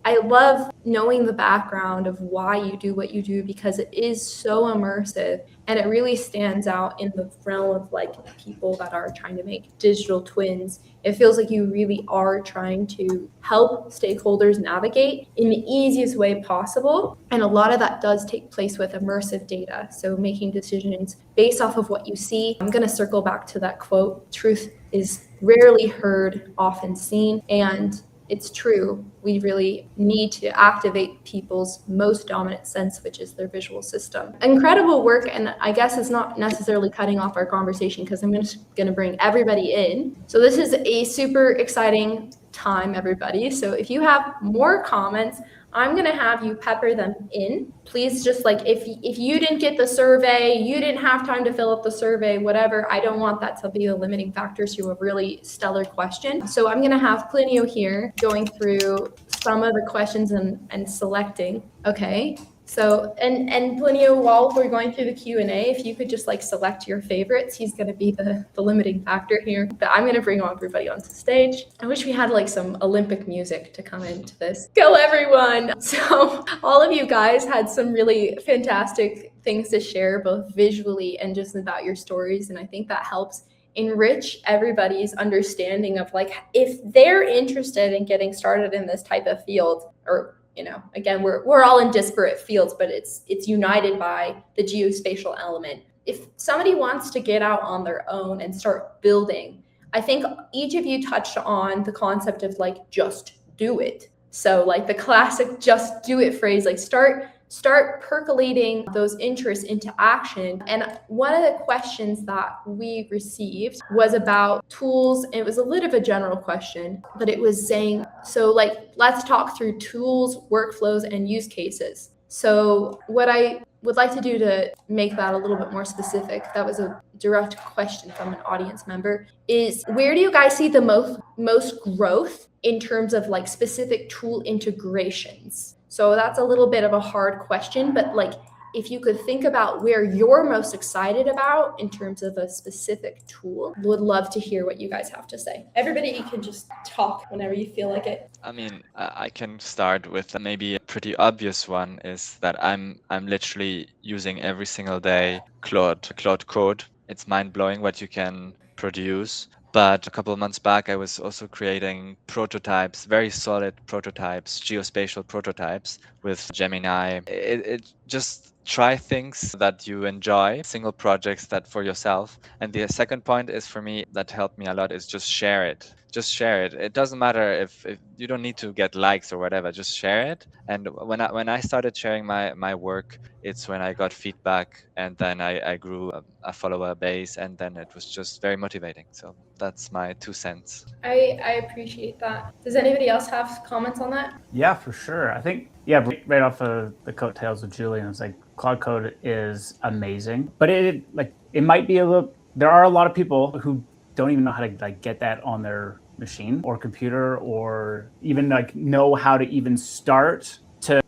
I love knowing the background of why you do what you do, because it is so immersive, and it really stands out in the realm of like people that are trying to make digital twins. It feels like you really are trying to help stakeholders navigate in the easiest way possible. And a lot of that does take place with immersive data. So making decisions based off of what you see. I'm going to circle back to that quote: truth is rarely heard, often seen. And it's true. We really need to activate people's most dominant sense, which is their visual system. Incredible work. And I guess it's not necessarily cutting off our conversation, because I'm just going to bring everybody in. So this is a super exciting time, everybody. So if you have more comments, I'm going to have you pepper them in. Please, just like if you didn't get the survey, you didn't have time to fill up the survey, whatever, I don't want that to be a limiting factor to a really stellar question. So I'm going to have Plinio here going through some of the questions and selecting. Okay. So, and Plinio, while we're going through the Q&A, if you could just like select your favorites, he's going to be the limiting factor here. But I'm going to bring everybody onto stage. I wish we had like some Olympic music to come into this. Go everyone! So all of you guys had some really fantastic things to share, both visually and just about your stories. And I think that helps enrich everybody's understanding of like, if they're interested in getting started in this type of field, or again, we're all in disparate fields, but it's united by the geospatial element. If somebody wants to get out on their own and start building, I think each of you touched on the concept of like, just do it. So like the classic just do it phrase, like start percolating those interests into action. And one of the questions that we received was about tools. It was a little of a general question, but it was saying, so like, let's talk through tools, workflows, and use cases. So what I would like to do to make that a little bit more specific, that was a direct question from an audience member, is where do you guys see the most growth in terms of like specific tool integrations? So that's a little bit of a hard question, but like if you could think about where you're most excited about in terms of a specific tool, would love to hear what you guys have to say. Everybody, you can just talk whenever you feel like it. I mean, I can start with maybe a pretty obvious one, is that I'm literally using every single day Claude Code. It's mind-blowing what you can produce. But a couple of months back, I was also creating prototypes, very solid prototypes, geospatial prototypes with Gemini. It just try things that you enjoy, single projects that for yourself. And the second point is, for me, that helped me a lot, is just share it. Just share it. It doesn't matter if you don't need to get likes or whatever, just share it. And when I started sharing my work, it's when I got feedback, and then I grew a follower base, and then it was just very motivating. So that's my 2 cents. I appreciate that. Does anybody else have comments on that? Yeah, for sure. I think, yeah, right off of the coattails of Julian, it's like Cloud Code is amazing, but it might be there are a lot of people who don't even know how to like get that on their machine or computer, or even like know how to even start to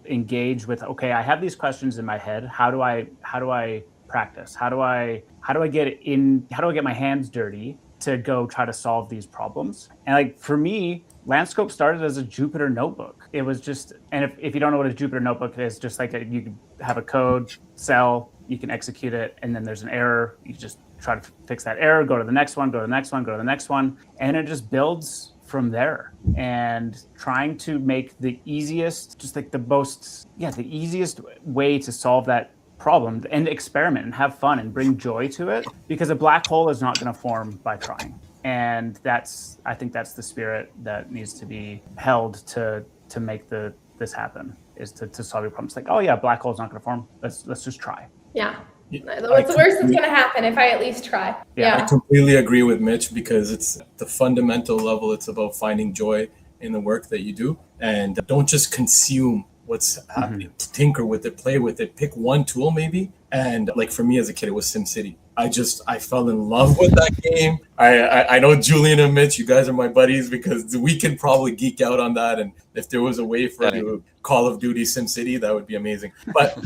engage with, okay, I have these questions in my head. How do I practice? How do I get my hands dirty to go try to solve these problems? And like for me, Landscope started as a Jupyter notebook. It was just, and if you don't know what a Jupyter notebook is, just like you can have a code cell, you can execute it, and then there's an error. You just try to fix that error, go to the next one, go to the next one, go to the next one, and it just builds from there. And trying to make the easiest, just like the easiest way to solve that problem, and experiment and have fun and bring joy to it, because a black hole is not going to form by trying. And I think that's the spirit that needs to be held to make this happen, is to solve your problems. Like, oh yeah, black hole's not going to form. Let's just try. Yeah. What's the worst that's going to happen if I at least try? Yeah, I completely agree with Mitch, because it's the fundamental level. It's about finding joy in the work that you do, and don't just consume what's happening. Tinker with it, play with it, pick one tool maybe. And like for me as a kid, it was SimCity. I fell in love with that game. I know Julian and Mitch, you guys are my buddies because we can probably geek out on that. And if there was a way for Call of Duty SimCity, that would be amazing. But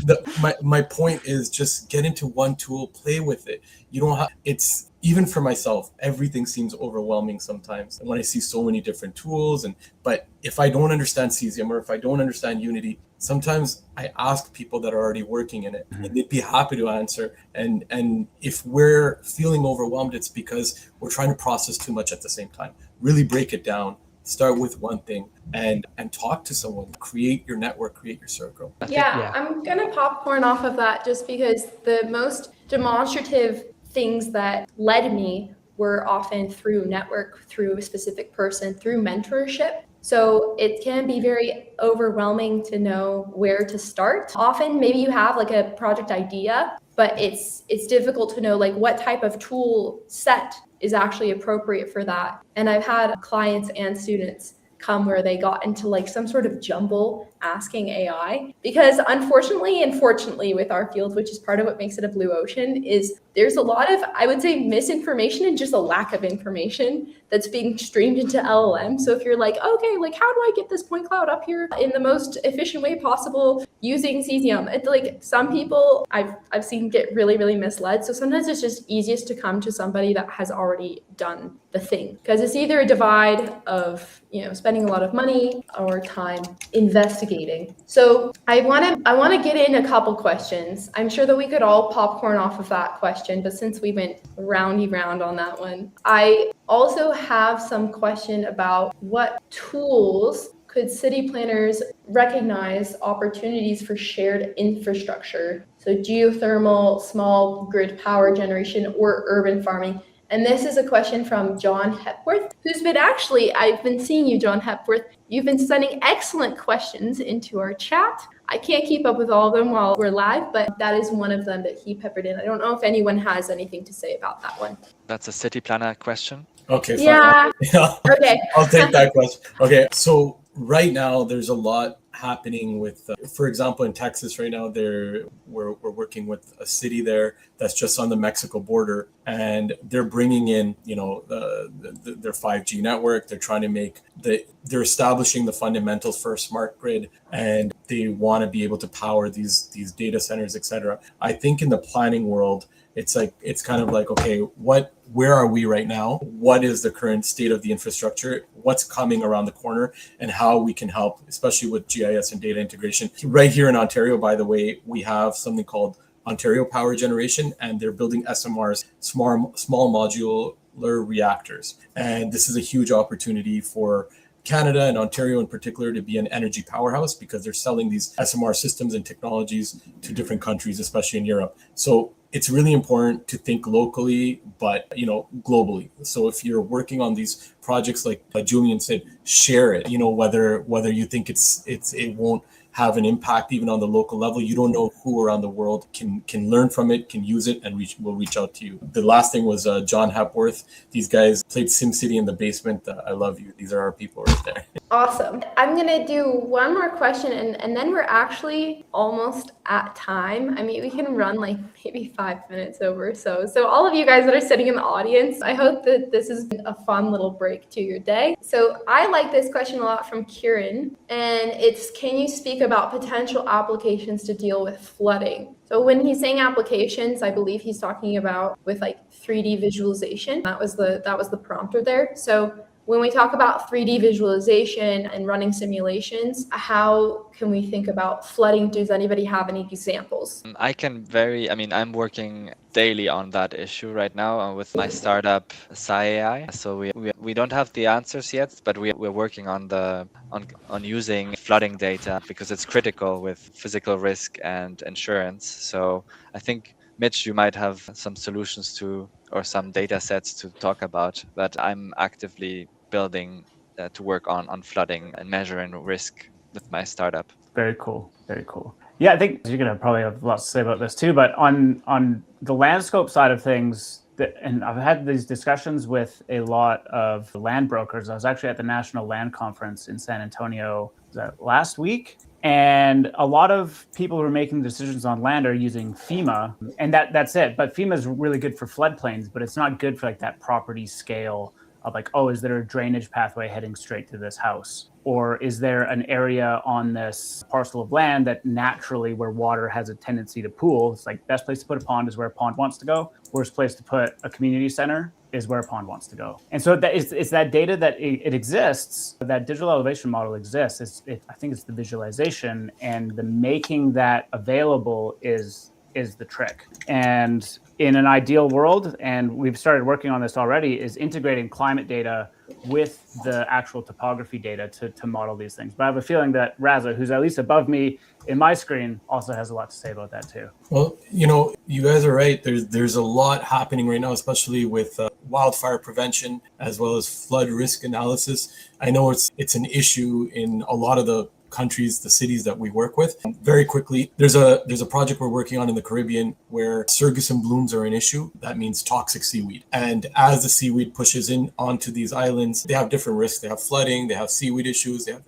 my point is just get into one tool, play with it. You don't have, it's even for myself, everything seems overwhelming sometimes when I see so many different tools. But if I don't understand Cesium or if I don't understand Unity, sometimes I ask people that are already working in it, and they'd be happy to answer. And if we're feeling overwhelmed, it's because we're trying to process too much at the same time. Really break it down. Start with one thing and talk to someone. Create your network, create your circle. Yeah, I'm gonna popcorn off of that just because the most demonstrative things that led me were often through network, through a specific person, through mentorship. So it can be very overwhelming to know where to start. Often maybe you have like a project idea, but it's difficult to know like what type of tool set is actually appropriate for that. And I've had clients and students come where they got into like some sort of jumble asking AI, because unfortunately and fortunately with our field, which is part of what makes it a blue ocean, is there's a lot of, I would say, misinformation and just a lack of information that's being streamed into LLM. So if you're like, okay, like how do I get this point cloud up here in the most efficient way possible using Cesium? It's like some people I've seen get really, really misled. So sometimes it's just easiest to come to somebody that has already done the thing, because it's either a divide of, you know, spending a lot of money or time investigating. So I want to get in a couple questions. I'm sure that we could all popcorn off of that question, but since we went roundy round on that one, I also have some question about what tools could city planners recognize opportunities for shared infrastructure? So geothermal, small grid power generation, or urban farming. And this is a question from John Hepworth, who's been I've been seeing you, John Hepworth. You've been sending excellent questions into our chat. I can't keep up with all of them while we're live, but that is one of them that he peppered in. I don't know if anyone has anything to say about that one. That's a city planner question. Okay, fine. Yeah. Okay. I'll take that question. Okay, so right now there's a lot happening with, for example, in Texas right now, we're working with a city there that's just on the Mexico border, and they're bringing in, you know, their 5G network. They're trying to they're establishing the fundamentals for a smart grid, and they want to be able to power these data centers, etc. I think in the planning world, it's kind of like, okay, where are we right now? What is the current state of the infrastructure? What's coming around the corner, and how we can help, especially with GIS and data integration. Right here in Ontario, by the way, we have something called Ontario Power Generation, and they're building SMRs, small modular reactors. And this is a huge opportunity for Canada and Ontario in particular to be an energy powerhouse, because they're selling these SMR systems and technologies to different countries, especially in Europe. So it's really important to think locally, but, you know, globally. So if you're working on these projects, like Julian said, share it. You know, whether you think it won't have an impact even on the local level, you don't know who around the world can learn from it, can use it, and will reach out to you. The last thing was John Hepworth. These guys played SimCity in the basement. I love you. These are our people right there. Awesome. I'm going to do one more question, and then we're actually almost at time. I mean, we can run like maybe 5 minutes over. So all of you guys that are sitting in the audience, I hope that this has been a fun little break to your day. So I like this question a lot from Kieran, and it's, can you speak about potential applications to deal with flooding? So when he's saying applications, I believe he's talking about with like 3D visualization. That was the prompter there. So when we talk about 3D visualization and running simulations, how can we think about flooding? Does anybody have any examples? I'm working daily on that issue right now with my startup SciAI. So we don't have the answers yet, but we're working on using flooding data, because it's critical with physical risk and insurance. So I think, Mitch, you might have some solutions or some data sets to talk about, but I'm actively building to work on flooding and measuring risk with my startup. Very cool. Very cool. Yeah, I think you're going to probably have lots to say about this too, but on the landscape side of things, and I've had these discussions with a lot of land brokers. I was actually at the National Land Conference in San Antonio last week, And a lot of people who are making decisions on land are using FEMA, and that's it. But FEMA is really good for floodplains, but it's not good for like that property scale of like, oh, is there a drainage pathway heading straight to this house? Or is there an area on this parcel of land that naturally where water has a tendency to pool? It's like best place to put a pond is where a pond wants to go. Worst place to put a community center is where a pond wants to go. And so that it's that data that it exists, that digital elevation model exists. I think it's the visualization and the making that available is the trick. And in an ideal world, and we've started working on this already, is integrating climate data with the actual topography data to model these things. But I have a feeling that Raza, who's at least above me in my screen, also has a lot to say about that too. Well, you guys are right. There's a lot happening right now, especially with wildfire prevention as well as flood risk analysis. I know it's an issue in a lot of the countries, the cities that we work with. Very quickly, there's a project we're working on in the Caribbean where Surguson blooms are an issue. That means toxic seaweed. And as the seaweed pushes in onto these islands, they have different risks. They have flooding, they have seaweed issues, they have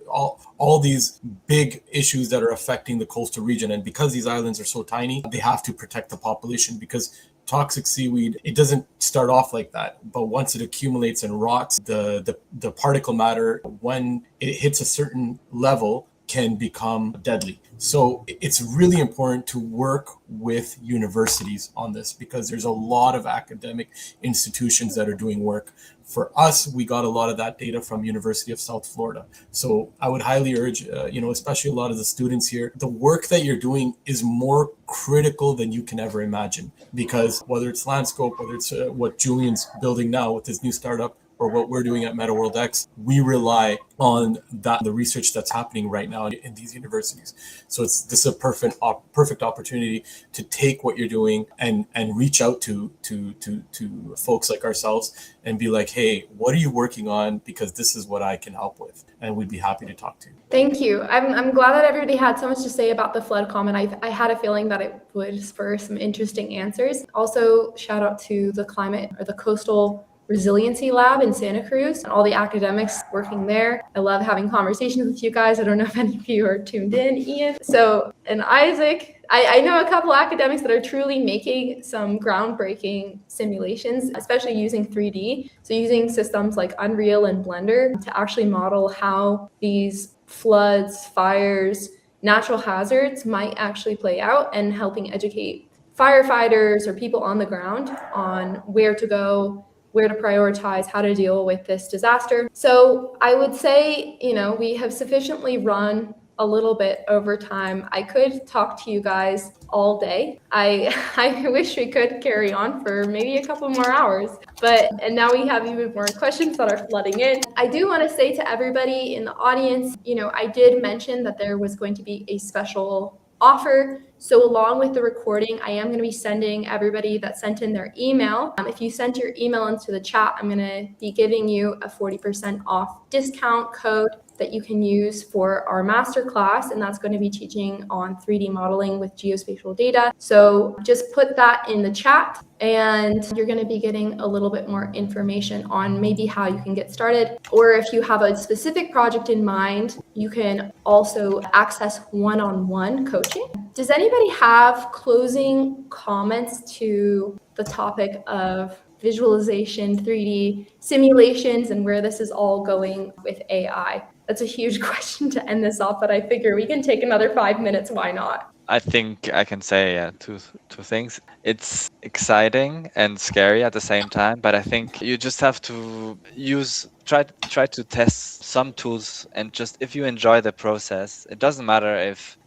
all these big issues that are affecting the coastal region. And because these islands are so tiny, they have to protect the population because toxic seaweed, it doesn't start off like that, but once it accumulates and rots, the particle matter, when it hits a certain level, can become deadly. So it's really important to work with universities on this because there's a lot of academic institutions that are doing work. For us, we got a lot of that data from University of South Florida. So I would highly urge, especially a lot of the students here, the work that you're doing is more critical than you can ever imagine. Because whether it's Landscope, whether it's what Julian's building now with his new startup, or what we're doing at MetaWorld X, we rely on the research that's happening right now in these universities. So this is a perfect opportunity to take what you're doing and reach out to folks like ourselves and be like, hey, what are you working on? Because this is what I can help with, and we'd be happy to talk to you. Thank you. I'm glad that everybody had so much to say about the flood comment. I had a feeling that it would spur some interesting answers. Also, shout out to the climate or the coastal resiliency lab in Santa Cruz and all the academics working there. I love having conversations with you guys. I don't know if any of you are tuned in, Ian. And Isaac, I know a couple academics that are truly making some groundbreaking simulations, especially using 3D. So using systems like Unreal and Blender to actually model how these floods, fires, natural hazards might actually play out, and helping educate firefighters or people on the ground on where to go, where to prioritize, how to deal with this disaster. So I would say, we have sufficiently run a little bit over time. I could talk to you guys all day. I wish we could carry on for maybe a couple more hours, and now we have even more questions that are flooding in. I do want to say to everybody in the audience, I did mention that there was going to be a special offer. So along with the recording, I am going to be sending everybody that sent in their email. If you sent your email into the chat, I'm going to be giving you a 40% off discount code that you can use for our masterclass, and that's going to be teaching on 3D modeling with geospatial data. So just put that in the chat, and you're going to be getting a little bit more information on maybe how you can get started. Or if you have a specific project in mind, you can also access one-on-one coaching. Does anybody have closing comments to the topic of visualization, 3D simulations, and where this is all going with AI? That's a huge question to end this off, but I figure we can take another 5 minutes. Why not? I think I can say two things. It's exciting and scary at the same time, but I think you just have to try to test some tools, and just if you enjoy the process, it doesn't matter if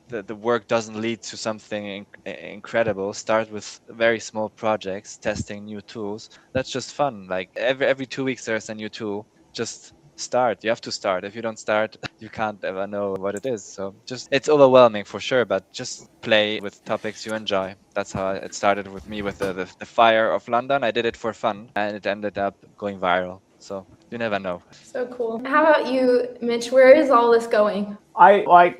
the work doesn't lead to something incredible. Start with very small projects, testing new tools. That's just fun. Like every 2 weeks there's a new tool. Just start. You have to start. If you don't start, you can't ever know what it is. So it's overwhelming for sure, but just play with topics you enjoy. That's how it started with me with the fire of London. I did it for fun, and it ended up going viral. So you never know. So cool. How about you, Mitch? Where is all this going? I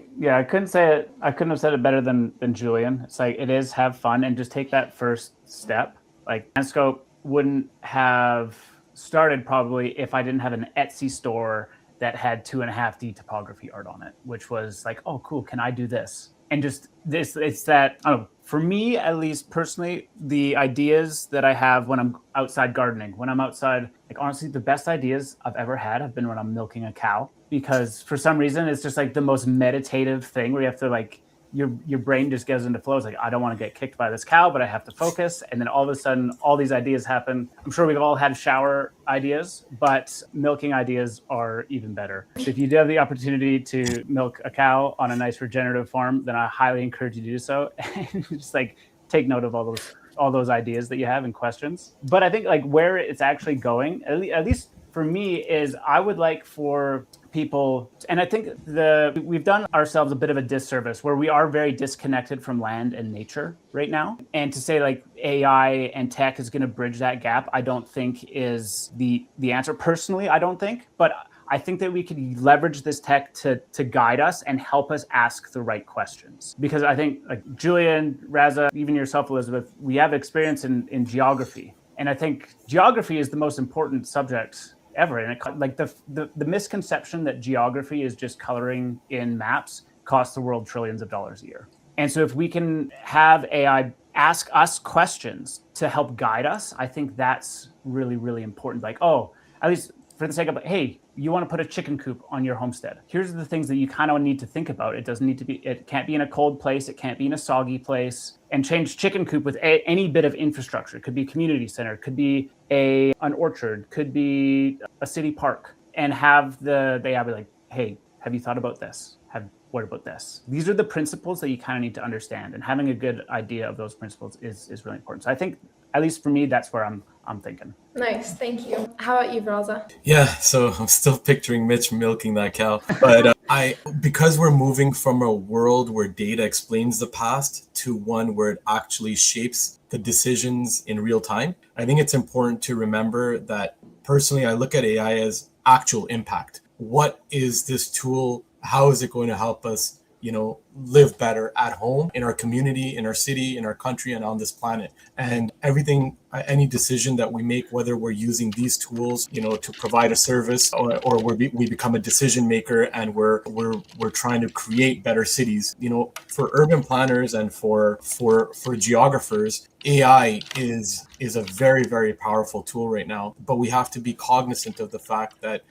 couldn't say it. I couldn't have said it better than Julian. It's like, it is have fun and just take that first step. Like, Landscope wouldn't have started probably if I didn't have an Etsy store that had 2.5D topography art on it, which was like, oh, cool, can I do this? And just this, it's that, I don't know, for me, at least personally, the ideas that I have when I'm outside gardening, when I'm outside, like honestly, the best ideas I've ever had have been when I'm milking a cow, because for some reason, it's just like the most meditative thing where you have to like, your brain just goes into flow. It's like, I don't want to get kicked by this cow, but I have to focus. And then all of a sudden, all these ideas happen. I'm sure we've all had shower ideas, but milking ideas are even better. So if you do have the opportunity to milk a cow on a nice regenerative farm, then I highly encourage you to do so. And just like take note of all those ideas that you have and questions. But I think like where it's actually going, at least for me, is I would like for people, and I think we've done ourselves a bit of a disservice where we are very disconnected from land and nature right now. And to say like AI and tech is going to bridge that gap, I don't think is the answer. Personally, I don't think, but I think that we could leverage this tech to guide us and help us ask the right questions. Because I think like Julian, Raza, even yourself, Elizabeth, we have experience in geography. And I think geography is the most important subject ever. And like the misconception that geography is just coloring in maps costs the world trillions of dollars a year. And so if we can have AI ask us questions to help guide us, I think that's really, really important. Like, oh, at least for the sake of, hey, you want to put a chicken coop on your homestead. Here's the things that you kind of need to think about. It doesn't need to be, it can't be in a cold place. It can't be in a soggy place. And change chicken coop with any bit of infrastructure. It could be a community center, could be an orchard, could be a city park. And have they have like, hey, have you thought about this? What about this? These are the principles that you kind of need to understand. And having a good idea of those principles is really important. So I think, at least for me, that's where I'm thinking. Nice, thank you. How about you, Raza? Yeah, so I'm still picturing Mitch milking that cow. But because we're moving from a world where data explains the past to one where it actually shapes the decisions in real time, I think it's important to remember that personally, I look at AI as actual impact. What is this tool? How is it going to help us, live better at home, in our community, in our city, in our country, and on this planet? And everything, any decision that we make, whether we're using these tools, to provide a service, or we become a decision maker and we're trying to create better cities. For urban planners and for geographers, AI is a very, very powerful tool right now. But we have to be cognizant of the fact that,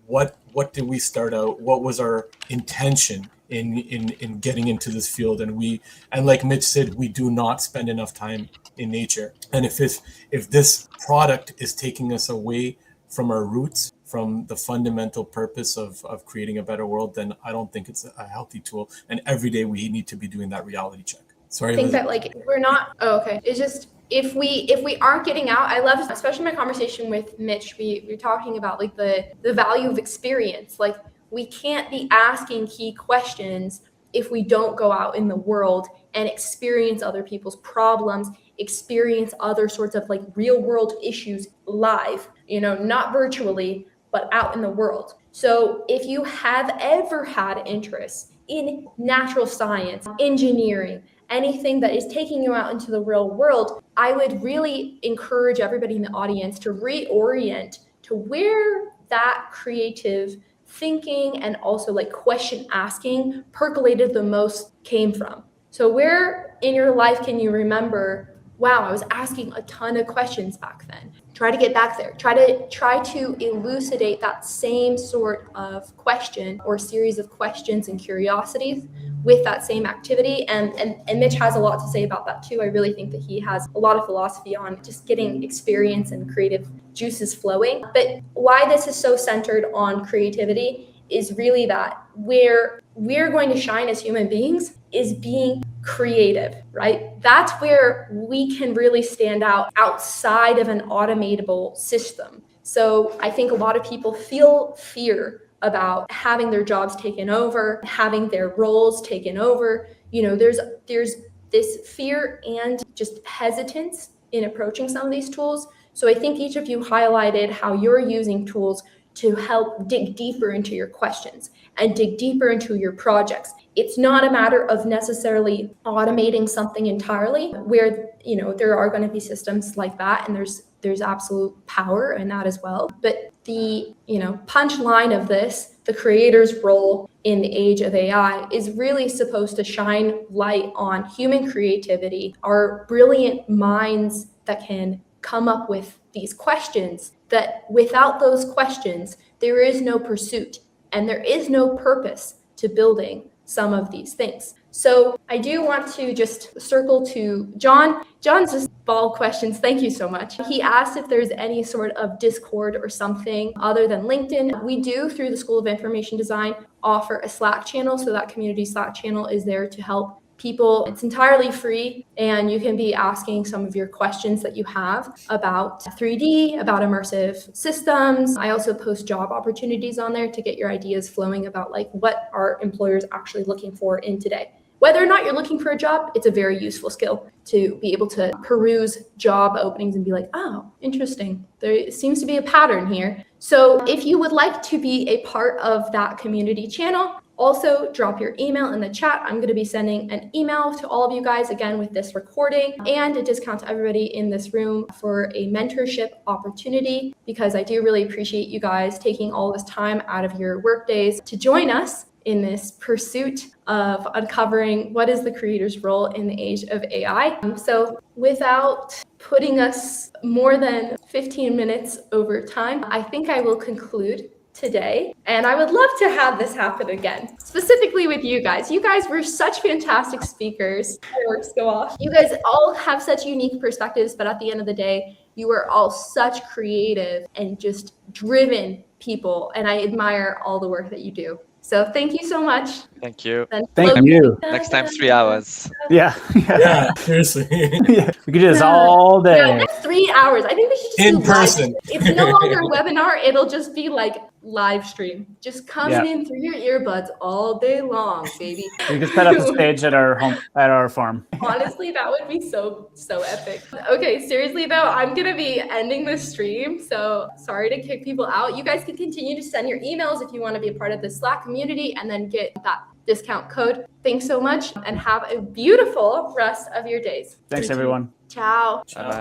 what did we start out? What was our intention in getting into this field? And like Mitch said, we do not spend enough time in nature. And if this product is taking us away from our roots, from the fundamental purpose of creating a better world, then I don't think it's a healthy tool. And every day we need to be doing that reality check. Sorry. I think that like we're not. Oh, okay. It's just if we aren't getting out. I love, especially my conversation with Mitch. We're talking about like the value of experience. Like we can't be asking key questions if we don't go out in the world and experience other people's problems, experience other sorts of like real world issues live. Not virtually, but out in the world. So if you have ever had interest in natural science, engineering, anything that is taking you out into the real world, I would really encourage everybody in the audience to reorient to where that creative thinking and also like question asking percolated the most came from. So where in your life can you remember, wow, I was asking a ton of questions back then? Try to get back there. Try to elucidate that same sort of question or series of questions and curiosities with that same activity. And Mitch has a lot to say about that too. I really think that he has a lot of philosophy on just getting experience and creative juices flowing. But why this is so centered on creativity is really that where we're going to shine as human beings is being creative, right? That's where we can really stand out outside of an automatable system. So I think a lot of people feel fear about having their jobs taken over, having their roles taken over. There's this fear and just hesitance in approaching some of these tools. So I think each of you highlighted how you're using tools to help dig deeper into your questions and dig deeper into your projects. It's not a matter of necessarily automating something entirely, where there are going to be systems like that, and there's absolute power in that as well. But the punchline of this, the creator's role in the age of AI, is really supposed to shine light on human creativity, our brilliant minds that can come up with these questions, that without those questions, there is no pursuit and there is no purpose to building some of these things. So I do want to just circle to John. John's just ball questions. Thank you so much. He asked if there's any sort of Discord or something other than LinkedIn. We do, through the School of Information Design, offer a Slack channel. So that community Slack channel is there to help people. It's entirely free, and you can be asking some of your questions that you have about 3D, about immersive systems. I also post job opportunities on there to get your ideas flowing about what are employers actually looking for in today. Whether or not you're looking for a job, it's a very useful skill to be able to peruse job openings and be like, oh, interesting. There seems to be a pattern here. So if you would like to be a part of that community channel, also drop your email in the chat. I'm going to be sending an email to all of you guys again with this recording, and a discount to everybody in this room for a mentorship opportunity, because I do really appreciate you guys taking all this time out of your work days to join us in this pursuit of uncovering what is the creator's role in the age of AI. So without putting us more than 15 minutes over time, I think I will conclude today. And I would love to have this happen again, specifically with you guys. You guys were such fantastic speakers. Fireworks go off. You guys all have such unique perspectives, but at the end of the day, you are all such creative and just driven people. And I admire all the work that you do. So thank you so much. Thank you. Thank you. Next time, 3 hours. Yeah. Yeah, seriously. Yeah. We could do this all day. Yeah, that's 3 hours. I think we should just In do person. It's no longer a webinar. It'll just be like live stream. Just coming in through your earbuds all day long, baby. We could set up a stage at our farm. Honestly, that would be so epic. Okay, seriously though, I'm gonna be ending the stream, so sorry to kick people out. You guys can continue to send your emails if you want to be a part of the Slack community and then get that discount code. Thanks so much, and have a beautiful rest of your days. Thanks, everyone. Ciao. Bye.